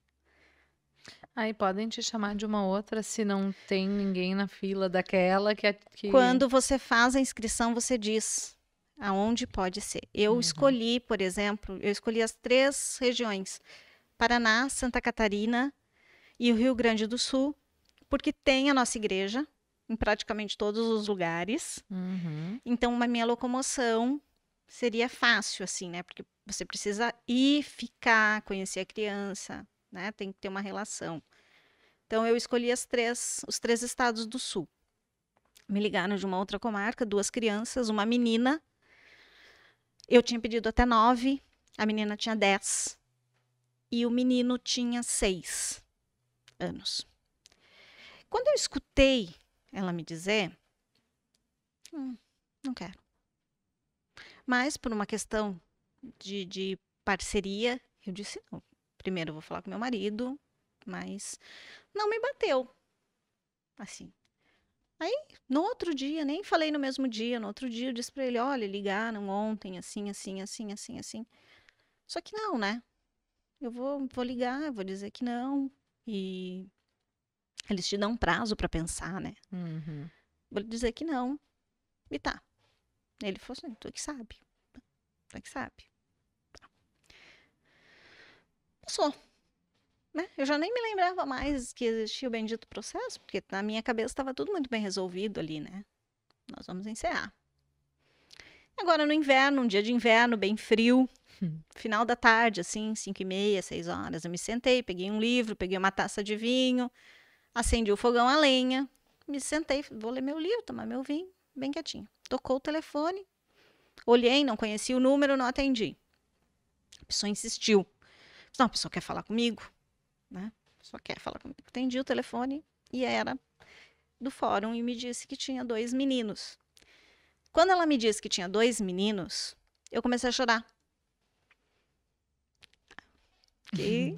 Aí podem te chamar de uma outra se não tem ninguém na fila daquela que... Quando você faz a inscrição, você diz aonde pode ser. Eu escolhi, por exemplo, as 3 regiões. Paraná, Santa Catarina e o Rio Grande do Sul, porque tem a nossa igreja em praticamente todos os lugares. Então, a minha locomoção seria fácil, assim, né? Porque você precisa ir, ficar, conhecer a criança, né? Tem que ter uma relação. Então, eu escolhi os 3 estados do sul. Me ligaram de uma outra comarca, 2 crianças, uma menina. Eu tinha pedido até 9, a menina tinha 10 e o menino tinha 6 anos. Quando eu escutei ela me dizer, não quero. Mas por uma questão de parceria, eu disse não. Primeiro eu vou falar com meu marido, mas não me bateu. Assim. Aí, no outro dia, nem falei no mesmo dia, no outro dia eu disse pra ele, olha, ligaram ontem, assim. Só que não, né? Eu vou ligar, eu vou dizer que não. E eles te dão um prazo pra pensar, né? Vou dizer que não. E tá. Ele falou assim, tu que sabe. Tu que sabe. Tá. Passou. Né? Eu já nem me lembrava mais que existia o bendito processo, porque na minha cabeça estava tudo muito bem resolvido ali, né? Nós vamos encerrar. Agora no inverno, um dia de inverno, bem frio, final da tarde, assim, 5h30, 6 horas, eu me sentei, peguei um livro, peguei uma taça de vinho, acendi o fogão a lenha, me sentei, vou ler meu livro, tomar meu vinho, bem quietinho. Tocou o telefone, olhei, não conhecia o número, não atendi. A pessoa insistiu. Não, a pessoa quer falar comigo, né? Só quer falar comigo. Atendi o telefone e era do fórum e me disse que tinha 2 meninos. Quando ela me disse que tinha 2 meninos, eu comecei a chorar. E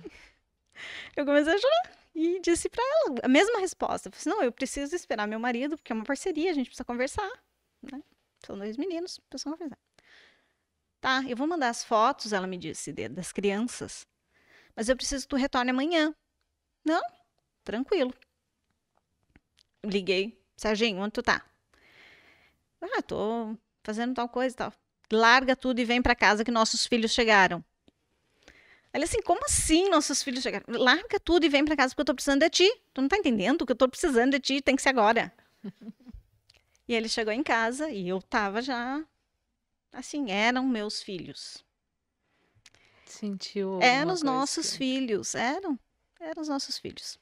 eu comecei a chorar e disse para ela a mesma resposta. Eu falei assim, não, eu preciso esperar meu marido, porque é uma parceria, a gente precisa conversar, né? São 2 meninos, precisam conversar. Tá, eu vou mandar as fotos, ela me disse, das crianças, mas eu preciso que tu retorne amanhã. Não, tranquilo. Liguei. Serginho, onde tu tá? Tô fazendo tal coisa e tal. Larga tudo e vem pra casa que nossos filhos chegaram. Ele assim, como assim nossos filhos chegaram? Larga tudo e vem pra casa porque eu tô precisando de ti. Tu não tá entendendo que eu tô precisando de ti, tem que ser agora. E ele chegou em casa e eu tava já, assim, eram meus filhos. Sentiu Eram alguma os coisa nossos que... filhos, eram os nossos filhos.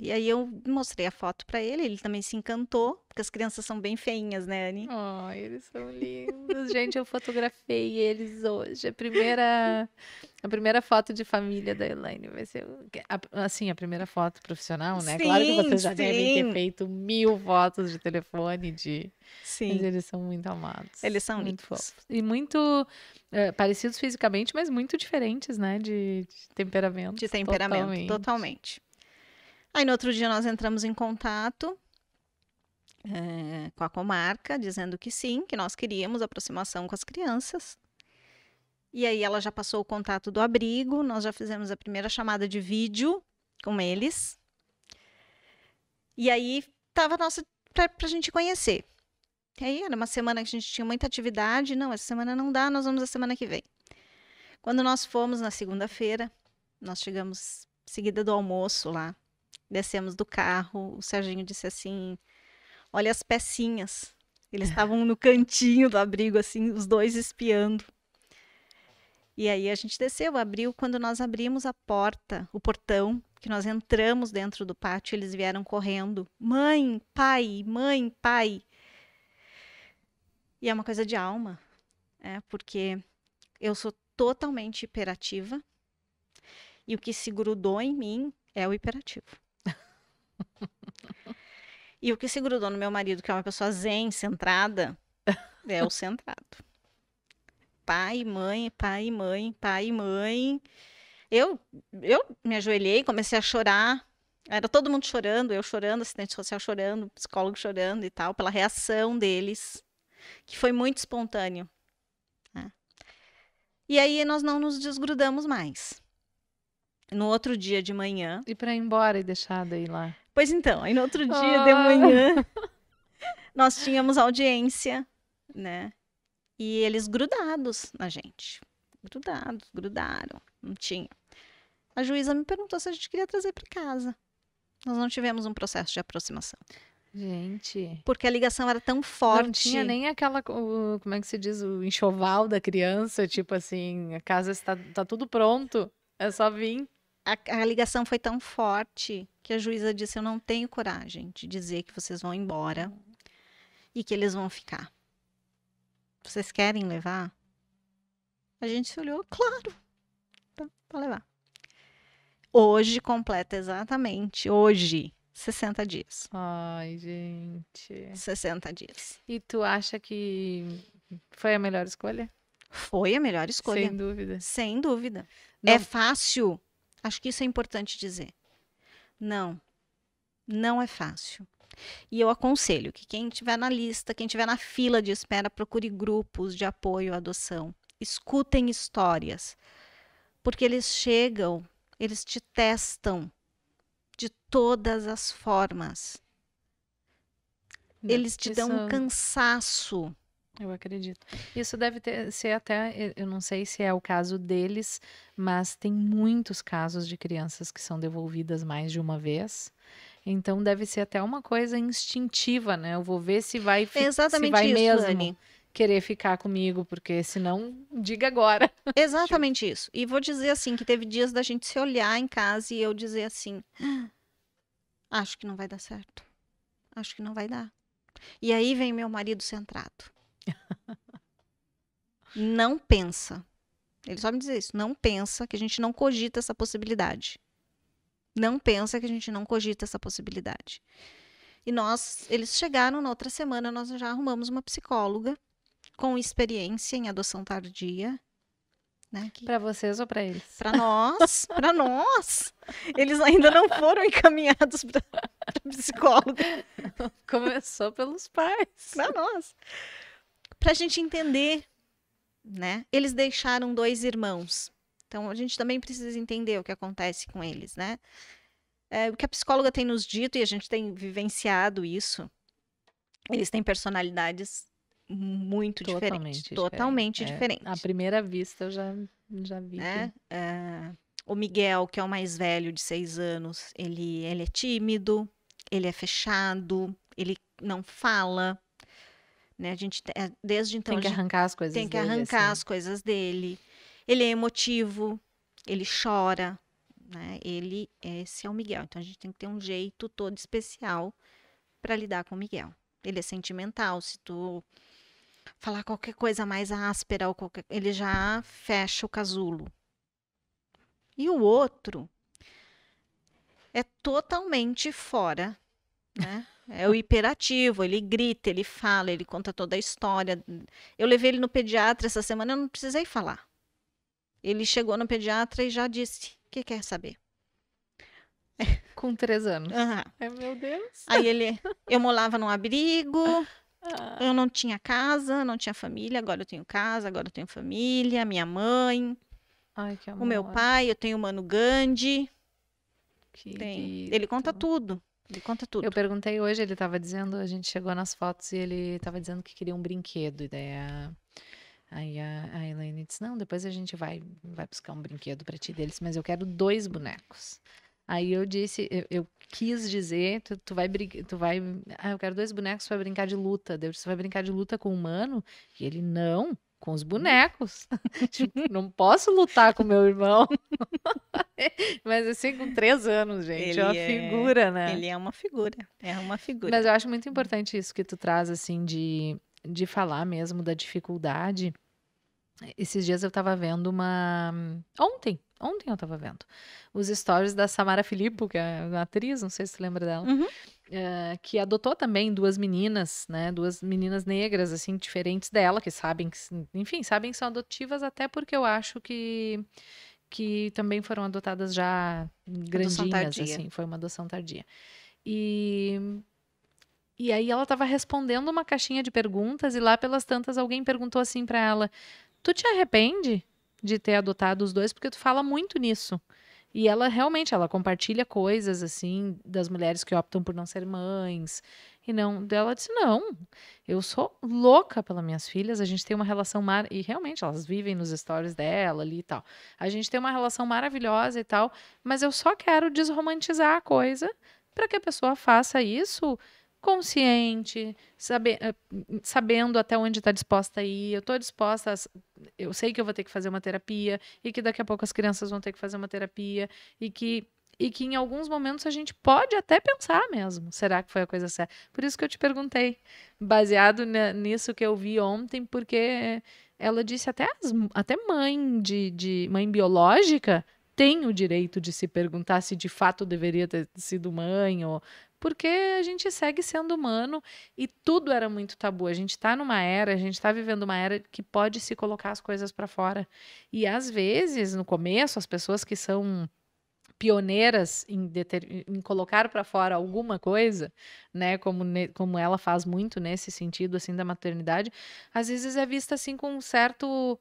E aí eu mostrei a foto pra ele, ele também se encantou, porque as crianças são bem feinhas, né, Anne? Ai, eles são lindos. Gente, eu fotografei eles hoje. A primeira foto de família da Elaine vai ser, assim, a primeira foto profissional, né? Claro que Sim, vocês já devem ter sim, feito 1000 fotos de telefone, mas sim. eles são muito amados, Eles são muito lindos. fofos. E muito parecidos fisicamente, mas muito diferentes, né? De De temperamentos, temperamento, totalmente. totalmente. Aí no outro dia nós entramos em contato com a comarca, dizendo que sim, que nós queríamos aproximação com as crianças. E aí ela já passou o contato do abrigo, nós já fizemos a primeira chamada de vídeo com eles. E aí tava a nossa pra gente conhecer. E aí era uma semana que a gente tinha muita atividade. Não, essa semana não dá, nós vamos a semana que vem. Quando nós fomos na segunda-feira, nós chegamos seguida do almoço lá. Descemos do carro, o Serginho disse assim: olha as pecinhas. Eles estavam no cantinho do abrigo, assim, os dois espiando. E aí a gente desceu, abriu. Quando nós abrimos a porta, o portão, que nós entramos dentro do pátio, eles vieram correndo. Mãe, pai, mãe, pai. E é uma coisa de alma, porque eu sou totalmente hiperativa e o que se grudou em mim é o hiperativo. E o que se grudou no meu marido, que é uma pessoa zen, centrada, é o centrado. Pai, mãe, pai, mãe, pai, mãe. Eu, eu me ajoelhei, comecei a chorar. Era todo mundo chorando, eu chorando, assistente social chorando, psicólogo chorando e tal, pela reação deles, que foi muito espontâneo. Né? E aí nós não nos desgrudamos mais. No outro dia de manhã. E para ir embora e deixar daí lá. Pois então, aí no outro dia de Ah, manhã, nós tínhamos audiência, né? E eles grudados na gente. Grudados, grudaram. Não tinha. A juíza me perguntou se a gente queria trazer para casa. Nós não tivemos um processo de aproximação. gente, Porque a ligação era tão não tinha forte. nem aquela, como é que se diz, o enxoval da criança, tipo assim, a casa está tá tudo pronto, é só vir. A ligação foi tão forte que a juíza disse: eu não tenho coragem de dizer que vocês vão embora e que eles vão ficar. Vocês querem levar? A gente se olhou, claro, tá, pode levar. Hoje completa exatamente, hoje, 60 dias. Ai, gente. 60 dias. E tu acha que foi a melhor escolha? Foi a melhor escolha, Sem dúvida. sem dúvida. Não, É fácil? Acho que isso é importante dizer. Não, não é fácil. E eu aconselho que quem estiver na lista, quem estiver na fila de espera, procure grupos de apoio à adoção. Escutem histórias, porque eles chegam, eles te testam de todas as formas. não, Eles te isso dão um cansaço. eu acredito. Isso deve ser até, eu não sei se é o caso deles, mas tem muitos casos de crianças que são devolvidas mais de uma vez. Então deve ser até uma coisa instintiva, né? Eu vou ver se vai, É se exatamente vai isso, mesmo Anne. querer ficar comigo, porque senão, diga agora. Exatamente isso. E vou dizer assim, que teve dias da gente se olhar em casa e eu dizer assim, acho que não vai dar certo. Acho que não vai dar. E aí vem meu marido centrado. Não pensa. Ele só me diz isso. Não pensa que a gente não cogita essa possibilidade. Não pensa que a gente não cogita essa possibilidade. E eles chegaram na outra semana, nós já arrumamos uma psicóloga com experiência em adoção tardia, né? Para vocês ou para eles? Para nós. Eles ainda não foram encaminhados para psicóloga. Começou pelos pais. Para nós. Para a gente entender, né? Eles deixaram 2 irmãos. Então a gente também precisa entender o que acontece com eles, né? O que a psicóloga tem nos dito e a gente tem vivenciado isso. Eles têm personalidades muito diferentes, Totalmente diferente. totalmente À diferentes. primeira vista eu já Já vi né? que. O Miguel, que é o mais velho, de 6 anos, ele é tímido, ele é fechado, ele não fala, né? Desde então Tem a que gente arrancar as tem coisas que dele, arrancar assim. as coisas dele. Ele é emotivo, ele chora, né? Esse é o Miguel. Então a gente tem que ter um jeito todo especial para lidar com o Miguel. Ele é sentimental, se tu falar qualquer coisa mais áspera ou ele já fecha o casulo. E o outro é totalmente fora, né? É o hiperativo, ele grita, ele fala, ele conta toda a história. Eu levei ele no pediatra essa semana, eu não precisei falar. Ele chegou no pediatra e já disse: o que quer saber? Com 3 anos. Aham. Ai, meu Deus. Aí eu morava num abrigo, Ah, eu não tinha casa, não tinha família, agora eu tenho casa, agora eu tenho família, minha mãe, ai, que o meu amor. pai, eu tenho o Mano Gandhi, tem. Ele conta Querido. tudo, ele conta Eu tudo. perguntei hoje, ele tava dizendo, a gente chegou nas fotos e ele tava dizendo que queria um brinquedo. E daí a Elaine disse, não, depois a gente vai buscar um brinquedo pra ti deles, mas eu quero 2 bonecos. Aí eu disse, eu quis dizer, eu quero 2 bonecos pra brincar de luta. Daí eu disse, você vai brincar de luta com o humano? E ele, não, com os bonecos. Tipo, não posso lutar com meu irmão. Mas assim, com 3 anos, gente, é uma Ele é, figura, né? ele é uma figura, é uma Mas figura. eu acho muito importante isso que tu traz, assim, de falar mesmo da dificuldade. Esses dias eu tava vendo Ontem eu tava vendo os stories da Samara Filippo, que é uma atriz, não sei se tu lembra dela, Uhum. que adotou também 2 meninas, né? 2 meninas negras, assim, diferentes dela, que sabem enfim, sabem que são adotivas, até porque eu acho que também foram adotadas já Adoção grandinhas, tardia. assim, foi uma adoção tardia. E e aí ela estava respondendo uma caixinha de perguntas e lá pelas tantas alguém perguntou assim para ela: "Tu te arrepende de ter adotado os dois porque tu fala muito nisso?" E ela realmente, ela compartilha coisas assim das mulheres que optam por não ser mães. E não, dela disse: "Não, eu sou louca pelas minhas filhas, a gente tem uma relação e realmente elas vivem nos stories dela ali e tal. A gente tem uma relação maravilhosa e tal, mas eu só quero desromantizar a coisa para que a pessoa faça isso consciente, sabendo até onde está disposta a ir. Eu estou disposta, eu sei que eu vou ter que fazer uma terapia e que daqui a pouco as crianças vão ter que fazer uma terapia e que em alguns momentos a gente pode até pensar mesmo, será que foi a coisa certa? Por isso que eu te perguntei, baseado nisso que eu vi ontem, porque ela disse até mãe de mãe biológica tem o direito de se perguntar se de fato deveria ter sido mãe ou porque a gente segue sendo humano e tudo era muito tabu. A gente está numa era, a gente está vivendo uma era que pode se colocar as coisas para fora. E às vezes, no começo, as pessoas que são pioneiras em colocar para fora alguma coisa, né, como ela faz muito nesse sentido assim da maternidade, às vezes é vista assim com um certo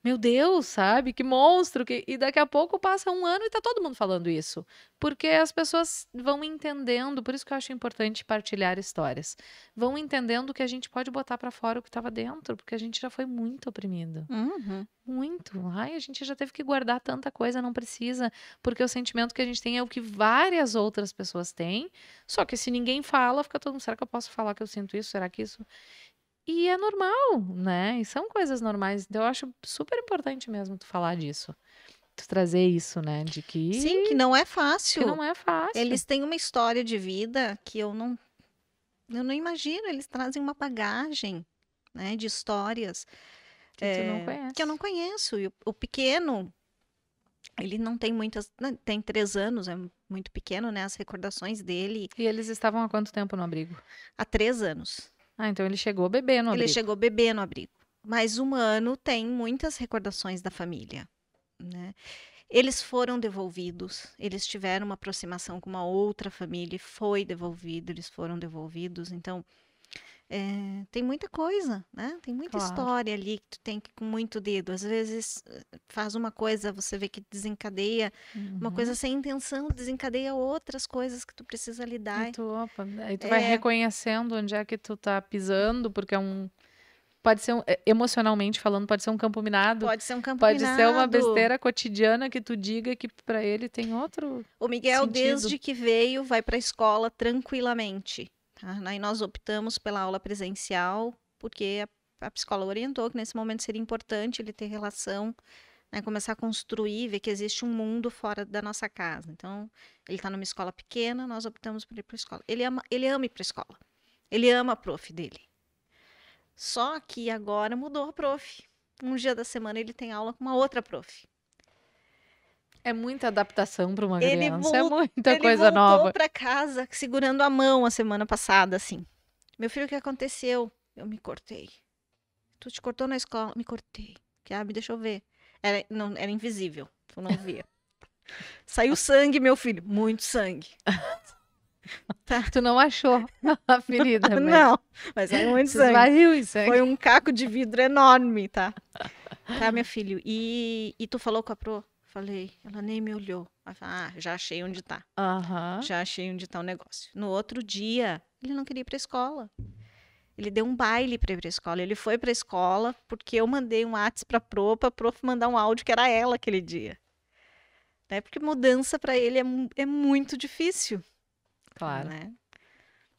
meu Deus, sabe? Que monstro! E daqui a pouco passa um ano e tá todo mundo falando isso. Porque as pessoas vão entendendo, por isso que eu acho importante partilhar histórias. Vão entendendo que a gente pode botar pra fora o que tava dentro, porque a gente já foi muito oprimido. Uhum. Muito. Ai, a gente já teve que guardar tanta coisa, não precisa. Porque o sentimento que a gente tem é o que várias outras pessoas têm. Só que se ninguém fala, fica todo mundo, será que eu posso falar que eu sinto isso? Será que isso e é normal, né? E são coisas normais. Então, eu acho super importante mesmo tu falar disso. Tu trazer isso, né? De Sim, que que, não é que fácil. não é fácil. Eles têm uma história de vida que eu não imagino. Eles trazem uma bagagem, né, de histórias Que tu não que eu não conhece. conheço. E o pequeno, ele não tem muitas, né, tem 3 anos, é muito pequeno, né? As recordações dele E eles estavam há quanto tempo no abrigo? há 3 anos. Ah, então ele chegou bebê no Ele abrigo. chegou bebê no abrigo. Mas o Mano tem muitas recordações da família, né? Eles foram devolvidos, eles tiveram uma aproximação com uma outra família e foi devolvido, eles foram devolvidos. Então, tem muita coisa, né? Tem muita Claro. história ali que tu tem que ir com muito dedo. Às vezes faz uma coisa, você vê que desencadeia uma coisa Uhum. sem intenção, desencadeia outras coisas que tu precisa lidar. Opa, aí tu vai É, reconhecendo onde é que tu tá pisando, porque é um. pode ser, emocionalmente falando, pode ser um campo minado, Pode ser um campo pode ser uma minado. besteira cotidiana que tu diga que para ele tem outro O Miguel, sentido. desde que veio, vai para a escola tranquilamente. Tá? Aí nós optamos pela aula presencial, porque a psicóloga orientou que nesse momento seria importante ele ter relação, né, começar a construir, ver que existe um mundo fora da nossa casa. Então, ele está numa escola pequena, nós optamos por ir para a escola. Ele ama ir para a escola. Ele ama a prof dele. Só que agora mudou a prof. Um dia da semana ele tem aula com uma outra prof. É muita adaptação para uma Ele criança, é muita ele coisa voltou nova. para casa segurando a mão a semana passada, assim. Meu filho, o que aconteceu? Eu me cortei. Tu te cortou na escola? Me cortei. Me deixa eu ver. Era invisível, tu não via. Saiu sangue, meu filho. Muito sangue. Tu não achou a ferida, mas Não, mas saiu muito se sangue. esvaiu em sangue. Foi um caco de vidro enorme, tá? Tá, meu filho. E tu falou com a pro? Falei. Ela nem me olhou. Ela falou, já achei onde tá. Aham. Já achei onde tá o negócio. No outro dia, ele não queria ir pra escola. Ele deu um baile pra ir pra escola. Ele foi pra escola porque eu mandei um WhatsApp pra prof mandar um áudio que era ela aquele dia. Né? Porque mudança pra ele é muito difícil. Claro. Né?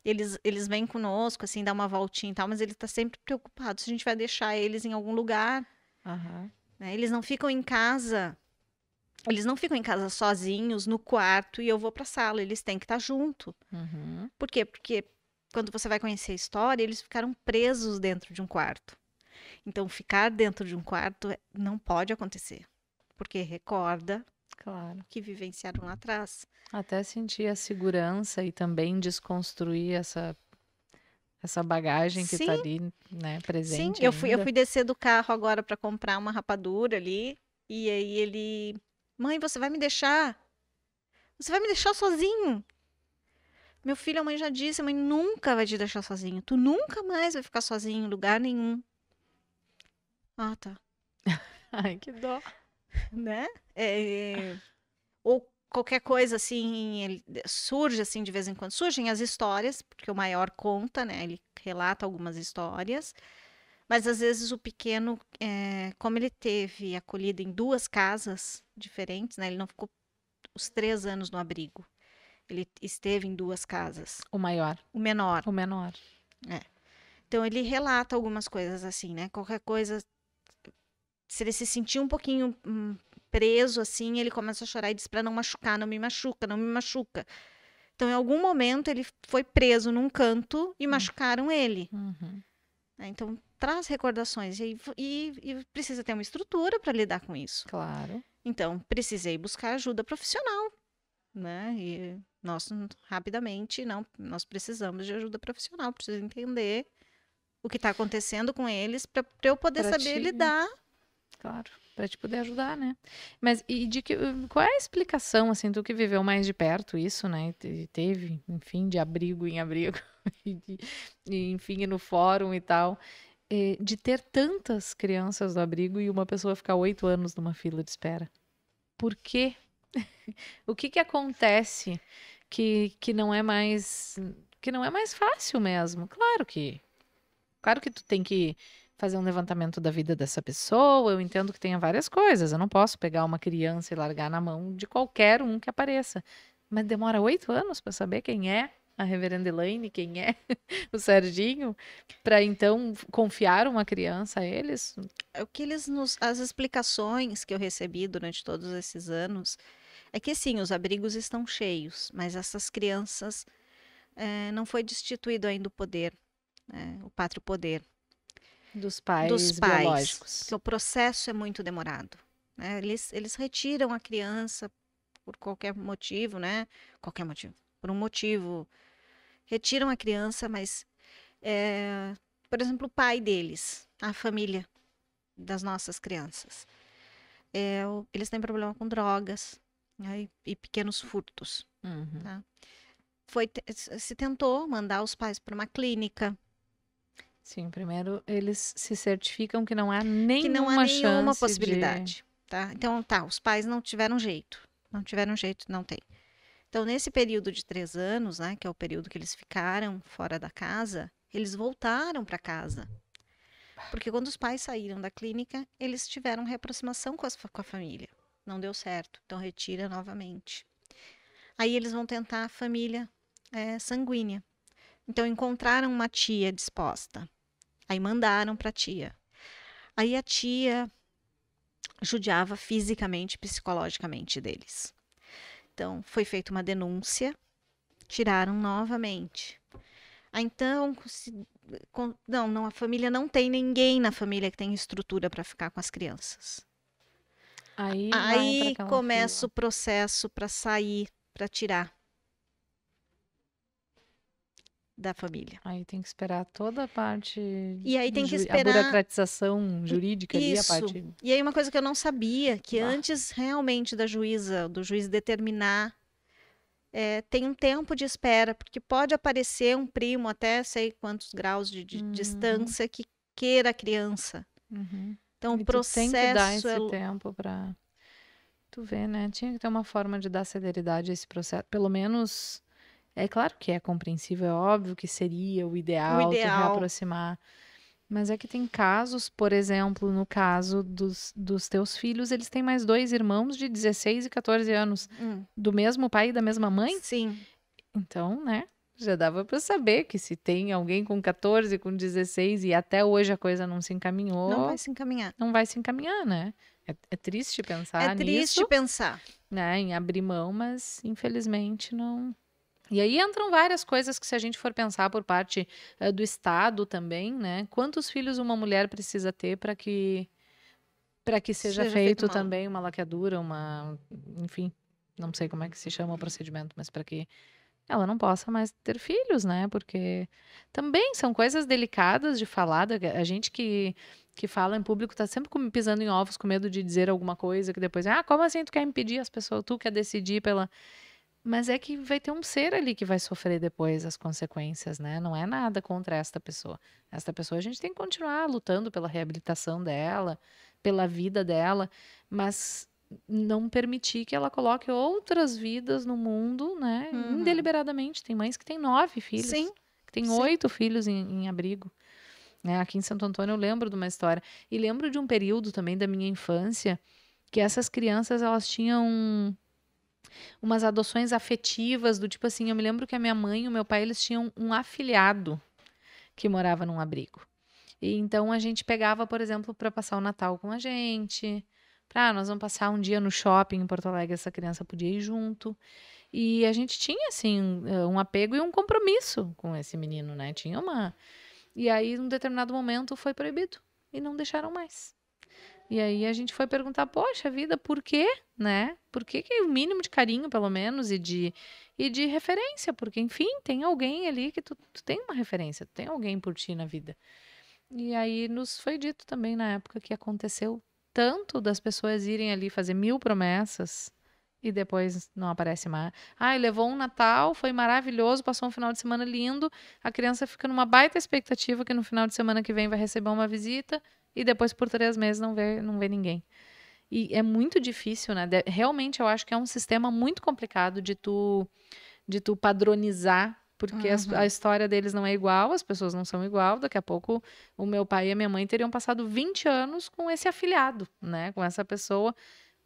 Eles vêm conosco, assim, dá uma voltinha e tal, mas ele tá sempre preocupado se a gente vai deixar eles em algum lugar. Aham. Né? Eles não ficam em casa sozinhos, no quarto, e eu vou pra sala. Eles têm que estar junto. Uhum. Por quê? Porque quando você vai conhecer a história, eles ficaram presos dentro de um quarto. Então, ficar dentro de um quarto não pode acontecer. Porque recorda Claro. o que vivenciaram lá atrás. Até sentir a segurança e também desconstruir essa bagagem que tá Sim, ali, né, sim. presente Eu ainda. fui descer do carro agora para comprar uma rapadura ali. E aí ele... Mãe, você vai me deixar? Você vai me deixar sozinho? Meu filho, a mãe já disse, a mãe nunca vai te deixar sozinho. Tu nunca mais vai ficar sozinho em lugar nenhum. Ah, tá. Ai, que dó. Né? Ou qualquer coisa assim, surge assim de vez em quando. Surgem as histórias, porque o maior conta, né? Ele relata algumas histórias. Mas às vezes o pequeno, como ele teve acolhido em 2 casas diferentes, né? Ele não ficou os 3 anos no abrigo. Ele esteve em 2 casas. O maior. O menor. O menor. Então ele relata algumas coisas assim, né? Qualquer coisa, se ele se sentir um pouquinho preso assim, ele começa a chorar e diz para não machucar, não me machuca, não me machuca. Então, em algum momento ele foi preso num canto e machucaram ele. Uhum. Então, traz recordações e precisa ter uma estrutura para lidar com isso. Claro. Então, precisei buscar ajuda profissional, né? E nós rapidamente nós precisamos de ajuda profissional, preciso entender o que está acontecendo com eles para eu poder Pra saber ti, lidar. Claro, para te poder ajudar, né? Mas qual é a explicação, assim, tu que viveu mais de perto isso, né? Teve, enfim, de abrigo em abrigo, enfim, no fórum e tal, de ter tantas crianças do abrigo e uma pessoa ficar 8 anos numa fila de espera. Por quê? O que acontece que não é mais fácil mesmo? Claro que tu tem que fazer um levantamento da vida dessa pessoa. Eu entendo que tenha várias coisas. Eu não posso pegar uma criança e largar na mão de qualquer um que apareça. Mas demora 8 anos para saber quem é a reverenda Elaine, quem é o Serginho, para então confiar uma criança a eles. O que as explicações que eu recebi durante todos esses anos é que sim, os abrigos estão cheios, mas essas crianças não foi destituído ainda o poder, o pátrio poder Dos dos pais pais, biológicos. que o processo é muito demorado. Né? Eles retiram a criança por qualquer motivo, né? Qualquer motivo, por um motivo, retiram a criança, mas, por exemplo, o pai deles, a família das nossas crianças, eles têm problema com drogas, né? E pequenos furtos. Uhum. Tá? Se tentou mandar os pais para uma clínica. Sim, primeiro eles se certificam que não há nenhuma Que não há nenhuma chance possibilidade. Tá? Então, os pais não tiveram jeito. Não tiveram jeito, não tem. Então, nesse período de 3 anos, né, que é o período que eles ficaram fora da casa, eles voltaram para casa. Porque quando os pais saíram da clínica, eles tiveram reaproximação com a família. Não deu certo, então retira novamente. Aí eles vão tentar a família sanguínea. Então encontraram uma tia disposta. Aí mandaram para a tia. Aí a tia judiava fisicamente, psicologicamente deles. Então foi feita uma denúncia, tiraram novamente. Aí, então, não, a família não tem ninguém na família que tem estrutura para ficar com as crianças. Aí vai para Aí aquela começa fila. o processo para sair, para tirar da família. Aí tem que esperar toda a parte E aí tem que a esperar burocratização jurídica ali, a isso. parte. E aí uma coisa que eu não sabia, que Bah. antes realmente do juiz determinar, tem um tempo de espera, porque pode aparecer um primo até sei quantos graus de distância que queira a criança. Uhum. Então o E tu tem que dar processo esse tempo para tu ver, né? Tinha que ter uma forma de dar celeridade a esse processo. Pelo menos, é claro que é compreensível, é óbvio que seria o o ideal tu ideal. reaproximar. Mas é que tem casos, por exemplo, no caso dos teus filhos, eles têm mais 2 irmãos de 16 e 14 anos, do mesmo pai e da mesma mãe. Sim. Então, né? Já dava para saber que se tem alguém com 14, com 16 e até hoje a coisa não se encaminhou, Não vai se encaminhar. não vai se encaminhar, né? É triste É pensar triste nisso, pensar. né? Em abrir mão, mas infelizmente não. E aí entram várias coisas que, se a gente for pensar por parte do Estado também, né? Quantos filhos uma mulher precisa ter para que seja Seja feita feito uma também uma laqueadura, enfim, não sei como é que se chama o procedimento, mas para que ela não possa mais ter filhos, né? Porque também são coisas delicadas de falar. A gente que fala em público tá sempre pisando em ovos com medo de dizer alguma coisa que depois, como assim tu quer impedir as pessoas, tu quer decidir pela. Mas é que vai ter um ser ali que vai sofrer depois as consequências, né? Não é nada contra esta pessoa. Esta pessoa a gente tem que continuar lutando pela reabilitação dela, pela vida dela, mas não permitir que ela coloque outras vidas no mundo, né? Indeliberadamente. Tem mães que têm 9 filhos, Sim. que têm Sim. 8 filhos em abrigo. Aqui em Santo Antônio eu lembro de uma história. E lembro de um período também da minha infância que essas crianças, elas tinham umas adoções afetivas, do tipo assim, eu me lembro que a minha mãe e o meu pai, eles tinham um afilhado que morava num abrigo. E então a gente pegava, por exemplo, para passar o Natal com a gente. Nós vamos passar um dia no shopping em Porto Alegre, essa criança podia ir junto. E a gente tinha, assim, um apego e um compromisso com esse menino, né? Tinha uma. E aí, num determinado momento, foi proibido. E não deixaram mais. E aí a gente foi perguntar, poxa vida, por quê, né? Por que o mínimo de carinho, pelo menos, e de referência? Porque, enfim, tem alguém ali que tu tem uma referência, tu tem alguém por ti na vida. E aí nos foi dito também na época que aconteceu tanto das pessoas irem ali fazer 1000 promessas e depois não aparece mais. Levou um Natal, foi maravilhoso, passou um final de semana lindo, a criança fica numa baita expectativa que no final de semana que vem vai receber uma visita e depois por 3 meses não vê ninguém. E é muito difícil, né? Realmente eu acho que é um sistema muito complicado de tu padronizar, porque a história deles não é igual, as pessoas não são igual. Daqui a pouco o meu pai e a minha mãe teriam passado 20 anos com esse afilhado, né? Com essa pessoa,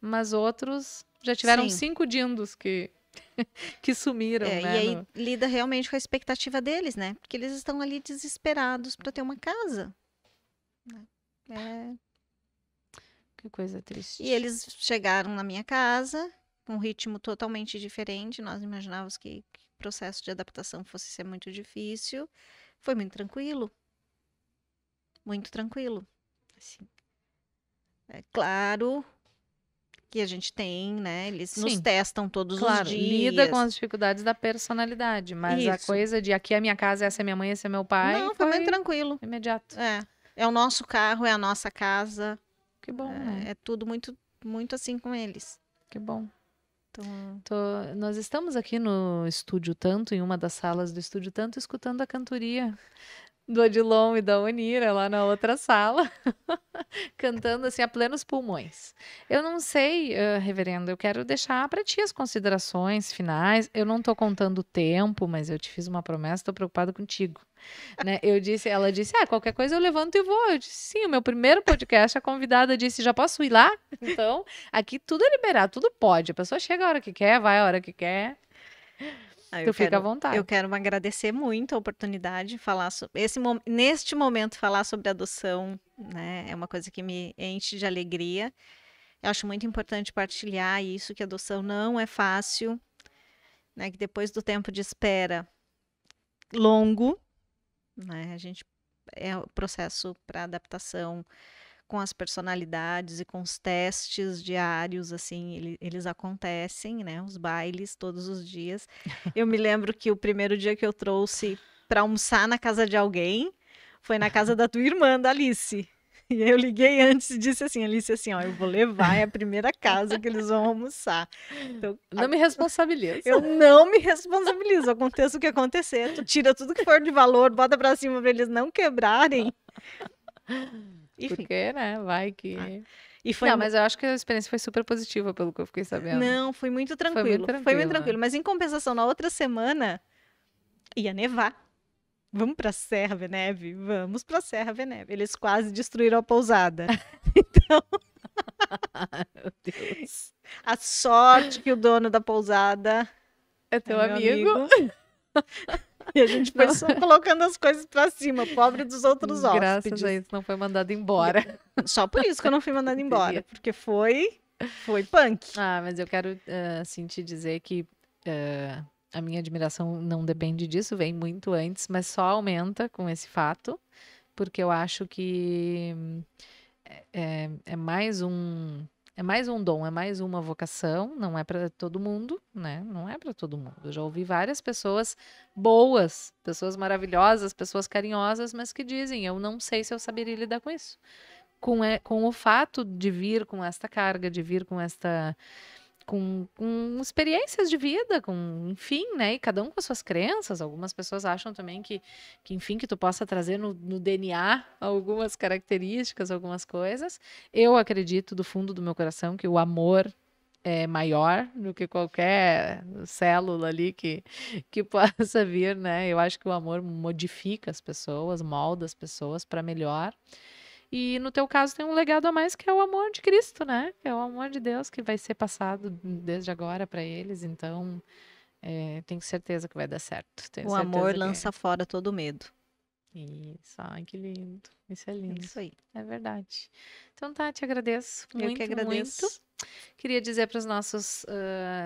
mas outros já tiveram Sim. 5 dindos que sumiram, né? E aí lida realmente com a expectativa deles, né? Porque eles estão ali desesperados para ter uma casa. Que coisa triste. E eles chegaram na minha casa com um ritmo totalmente diferente. Nós imaginávamos que o processo de adaptação fosse ser muito difícil. Foi muito tranquilo. Muito tranquilo. Assim. É claro que a gente tem, né? Eles nos Sim, testam todos claro, os lida com dias. as dificuldades da personalidade, mas a Isso. coisa de aqui é a minha casa, essa é minha mãe, esse é meu pai, Não, foi muito tranquilo. imediato. É o nosso carro, é a nossa casa. Que bom, né? É tudo muito, muito assim com eles. Que bom. Então, Nós estamos aqui no Estúdio Tanto, em uma das salas do Estúdio Tanto, escutando a cantoria do Odilon e da Onira lá na outra sala. cantando assim a plenos pulmões. Eu não sei, reverendo, eu quero deixar para ti as considerações finais. Eu não estou contando o tempo, mas eu te fiz uma promessa, estou preocupada contigo, né? Ela disse, qualquer coisa eu levanto e vou. Eu disse, sim, o meu primeiro podcast, a convidada disse, já posso ir lá? Então, aqui tudo é liberado, tudo pode. A pessoa chega a hora que quer, vai a hora que quer. Tu fica à vontade. Eu quero agradecer muito a oportunidade de falar neste momento falar sobre adoção, né? É uma coisa que me enche de alegria. Eu acho muito importante partilhar isso, que adoção não é fácil, né? Que depois do tempo de espera longo, né? A gente é o processo para adaptação com as personalidades e com os testes diários, assim, eles acontecem, né? Os bailes todos os dias. Eu me lembro que o primeiro dia que eu trouxe para almoçar na casa de alguém foi na casa da tua irmã, da Alice. E eu liguei antes e disse assim, Alice, assim, ó, eu vou levar, é a primeira casa que eles vão almoçar. Então, não me responsabilizo. Eu não me responsabilizo, aconteça o que acontecer, tu tira tudo que for de valor, bota para cima para eles não quebrarem. Enfim. Porque, né, vai que... Não, mas eu acho que a experiência foi super positiva, pelo que eu fiquei sabendo. Não, foi muito tranquilo. Foi muito tranquilo. Mas em compensação, na outra semana, ia nevar. Vamos pra Serra Veneve? Vamos pra Serra Veneve. Eles quase destruíram a pousada. Então... Meu Deus. A sorte que o dono da pousada é teu amigo. E a gente foi só colocando as coisas pra cima, pobre dos outros hóspedes. Graças a isso não foi mandado embora. Só por isso que eu não fui mandada embora, porque foi punk. Mas eu quero, assim, te dizer que a minha admiração não depende disso, vem muito antes, mas só aumenta com esse fato, porque eu acho que é mais um dom, é mais uma vocação, não é para todo mundo, né? Não é para todo mundo. Eu já ouvi várias pessoas boas, pessoas maravilhosas, pessoas carinhosas, mas que dizem, eu não sei se eu saberia lidar com isso. Com o fato de vir com esta carga, de vir com esta... Com experiências de vida, enfim, né? E cada um com as suas crenças. Algumas pessoas acham também que enfim, que tu possa trazer no DNA algumas características, algumas coisas. Eu acredito do fundo do meu coração que o amor é maior do que qualquer célula ali que possa vir, né? Eu acho que o amor modifica as pessoas, molda as pessoas para melhor. E no teu caso tem um legado a mais que é o amor de Cristo, né? Que é o amor de Deus que vai ser passado desde agora para eles. Então, tenho certeza que vai dar certo. O amor lança fora todo medo. Isso, ai, que lindo. Isso é lindo. Isso aí. É verdade. Então tá, te agradeço muito, eu que agradeço. muito. Queria dizer para os nossos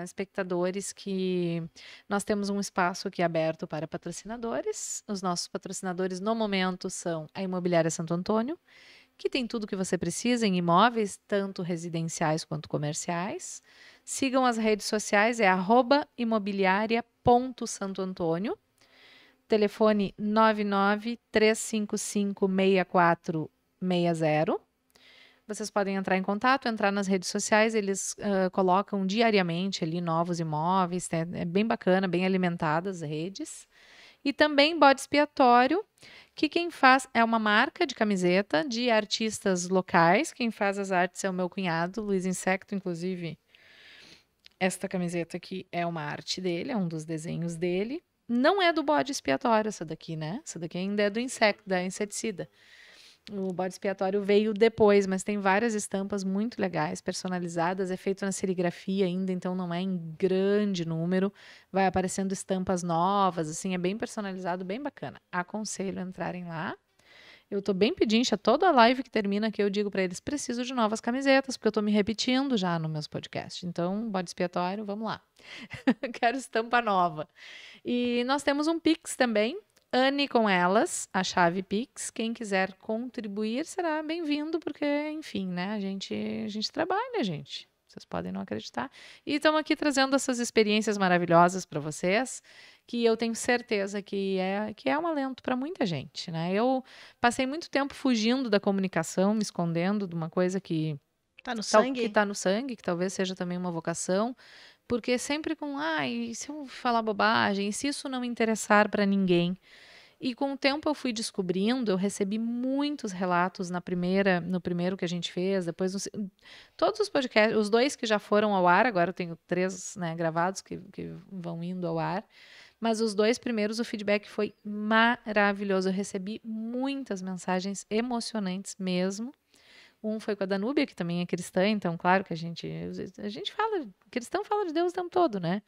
espectadores que nós temos um espaço aqui aberto para patrocinadores. Os nossos patrocinadores no momento são a Imobiliária Santo Antônio, que tem tudo que você precisa em imóveis, tanto residenciais quanto comerciais. Sigam as redes sociais, é @imobiliaria.santoantônio. Telefone 993556460. Vocês podem entrar em contato, entrar nas redes sociais, eles colocam diariamente ali novos imóveis, né? É bem bacana, bem alimentadas as redes. E também Bode Expiatório, que quem faz é uma marca de camiseta de artistas locais. Quem faz as artes é o meu cunhado, Luiz Insecto, inclusive. Esta camiseta aqui é uma arte dele, é um dos desenhos dele. Não é do Bode Expiatório essa daqui, né? Essa daqui ainda é da inseticida. O Bode Expiatório veio depois, mas tem várias estampas muito legais, personalizadas. É feito na serigrafia ainda, então não é em grande número. Vai aparecendo estampas novas, assim, é bem personalizado, bem bacana. Aconselho a entrarem lá. Eu tô bem pedincha, toda a live que termina aqui eu digo para eles, preciso de novas camisetas, porque eu tô me repetindo já nos meus podcasts. Então, Bode Expiatório, vamos lá. Quero estampa nova. E nós temos um Pix também, Anne com elas, a chave Pix. Quem quiser contribuir será bem-vindo, porque, enfim, né, a gente trabalha, gente. Vocês podem não acreditar. E estamos aqui trazendo essas experiências maravilhosas para vocês, que eu tenho certeza que é um alento para muita gente, né? Eu passei muito tempo fugindo da comunicação, me escondendo de uma coisa que tá no sangue, que tá no sangue, que talvez seja também uma vocação, porque sempre e se eu falar bobagem, e se isso não interessar para ninguém? E com o tempo eu fui descobrindo, eu recebi muitos relatos no primeiro que a gente fez, depois todos os podcasts, os 2 que já foram ao ar, agora eu tenho 3, né, gravados que vão indo ao ar, mas os 2 primeiros o feedback foi maravilhoso. Eu recebi muitas mensagens emocionantes mesmo. Um foi com a Danúbia, que também é cristã, então claro que a gente fala, cristão fala de Deus o tempo todo, né?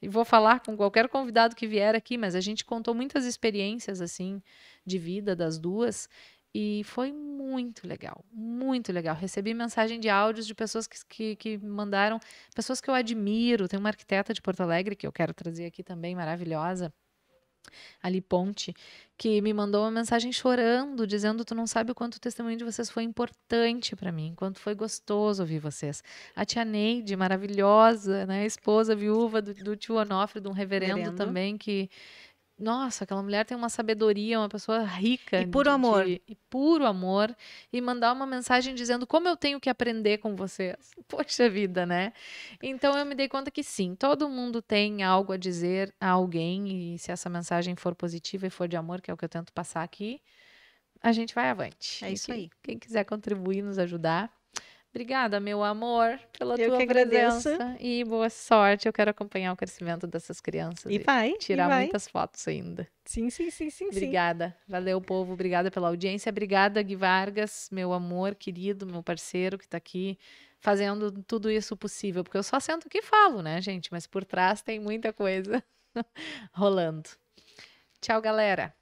E vou falar com qualquer convidado que vier aqui, mas a gente contou muitas experiências, assim, de vida das duas, e foi muito legal, muito legal. Recebi mensagem de áudios de pessoas que mandaram, pessoas que eu admiro. Tem uma arquiteta de Porto Alegre, que eu quero trazer aqui também, maravilhosa, Ali Ponte, que me mandou uma mensagem chorando, dizendo: tu não sabe o quanto o testemunho de vocês foi importante para mim, quanto foi gostoso ouvir vocês. A tia Neide, maravilhosa, né, esposa viúva do tio Onofre, de um reverendo Querendo. também, que nossa, aquela mulher tem uma sabedoria, uma pessoa rica E puro amor. e puro amor, e mandar uma mensagem dizendo como eu tenho que aprender com vocês. Poxa vida, né? Então eu me dei conta que sim, todo mundo tem algo a dizer a alguém, e se essa mensagem for positiva e for de amor, que é o que eu tento passar aqui, a gente vai avante. É isso aí. Quem quiser contribuir, nos ajudar. Obrigada, meu amor, pela Eu tua que agradeço. presença e boa sorte. Eu quero acompanhar o crescimento dessas crianças E vai, e tirar vai. muitas fotos ainda. Sim, sim, sim, sim, sim. Obrigada. Valeu, povo. Obrigada pela audiência. Obrigada, Gui Vargas, meu amor querido, meu parceiro que está aqui fazendo tudo isso possível. Porque eu só sento aqui e falo, né, gente? Mas por trás tem muita coisa rolando. Tchau, galera.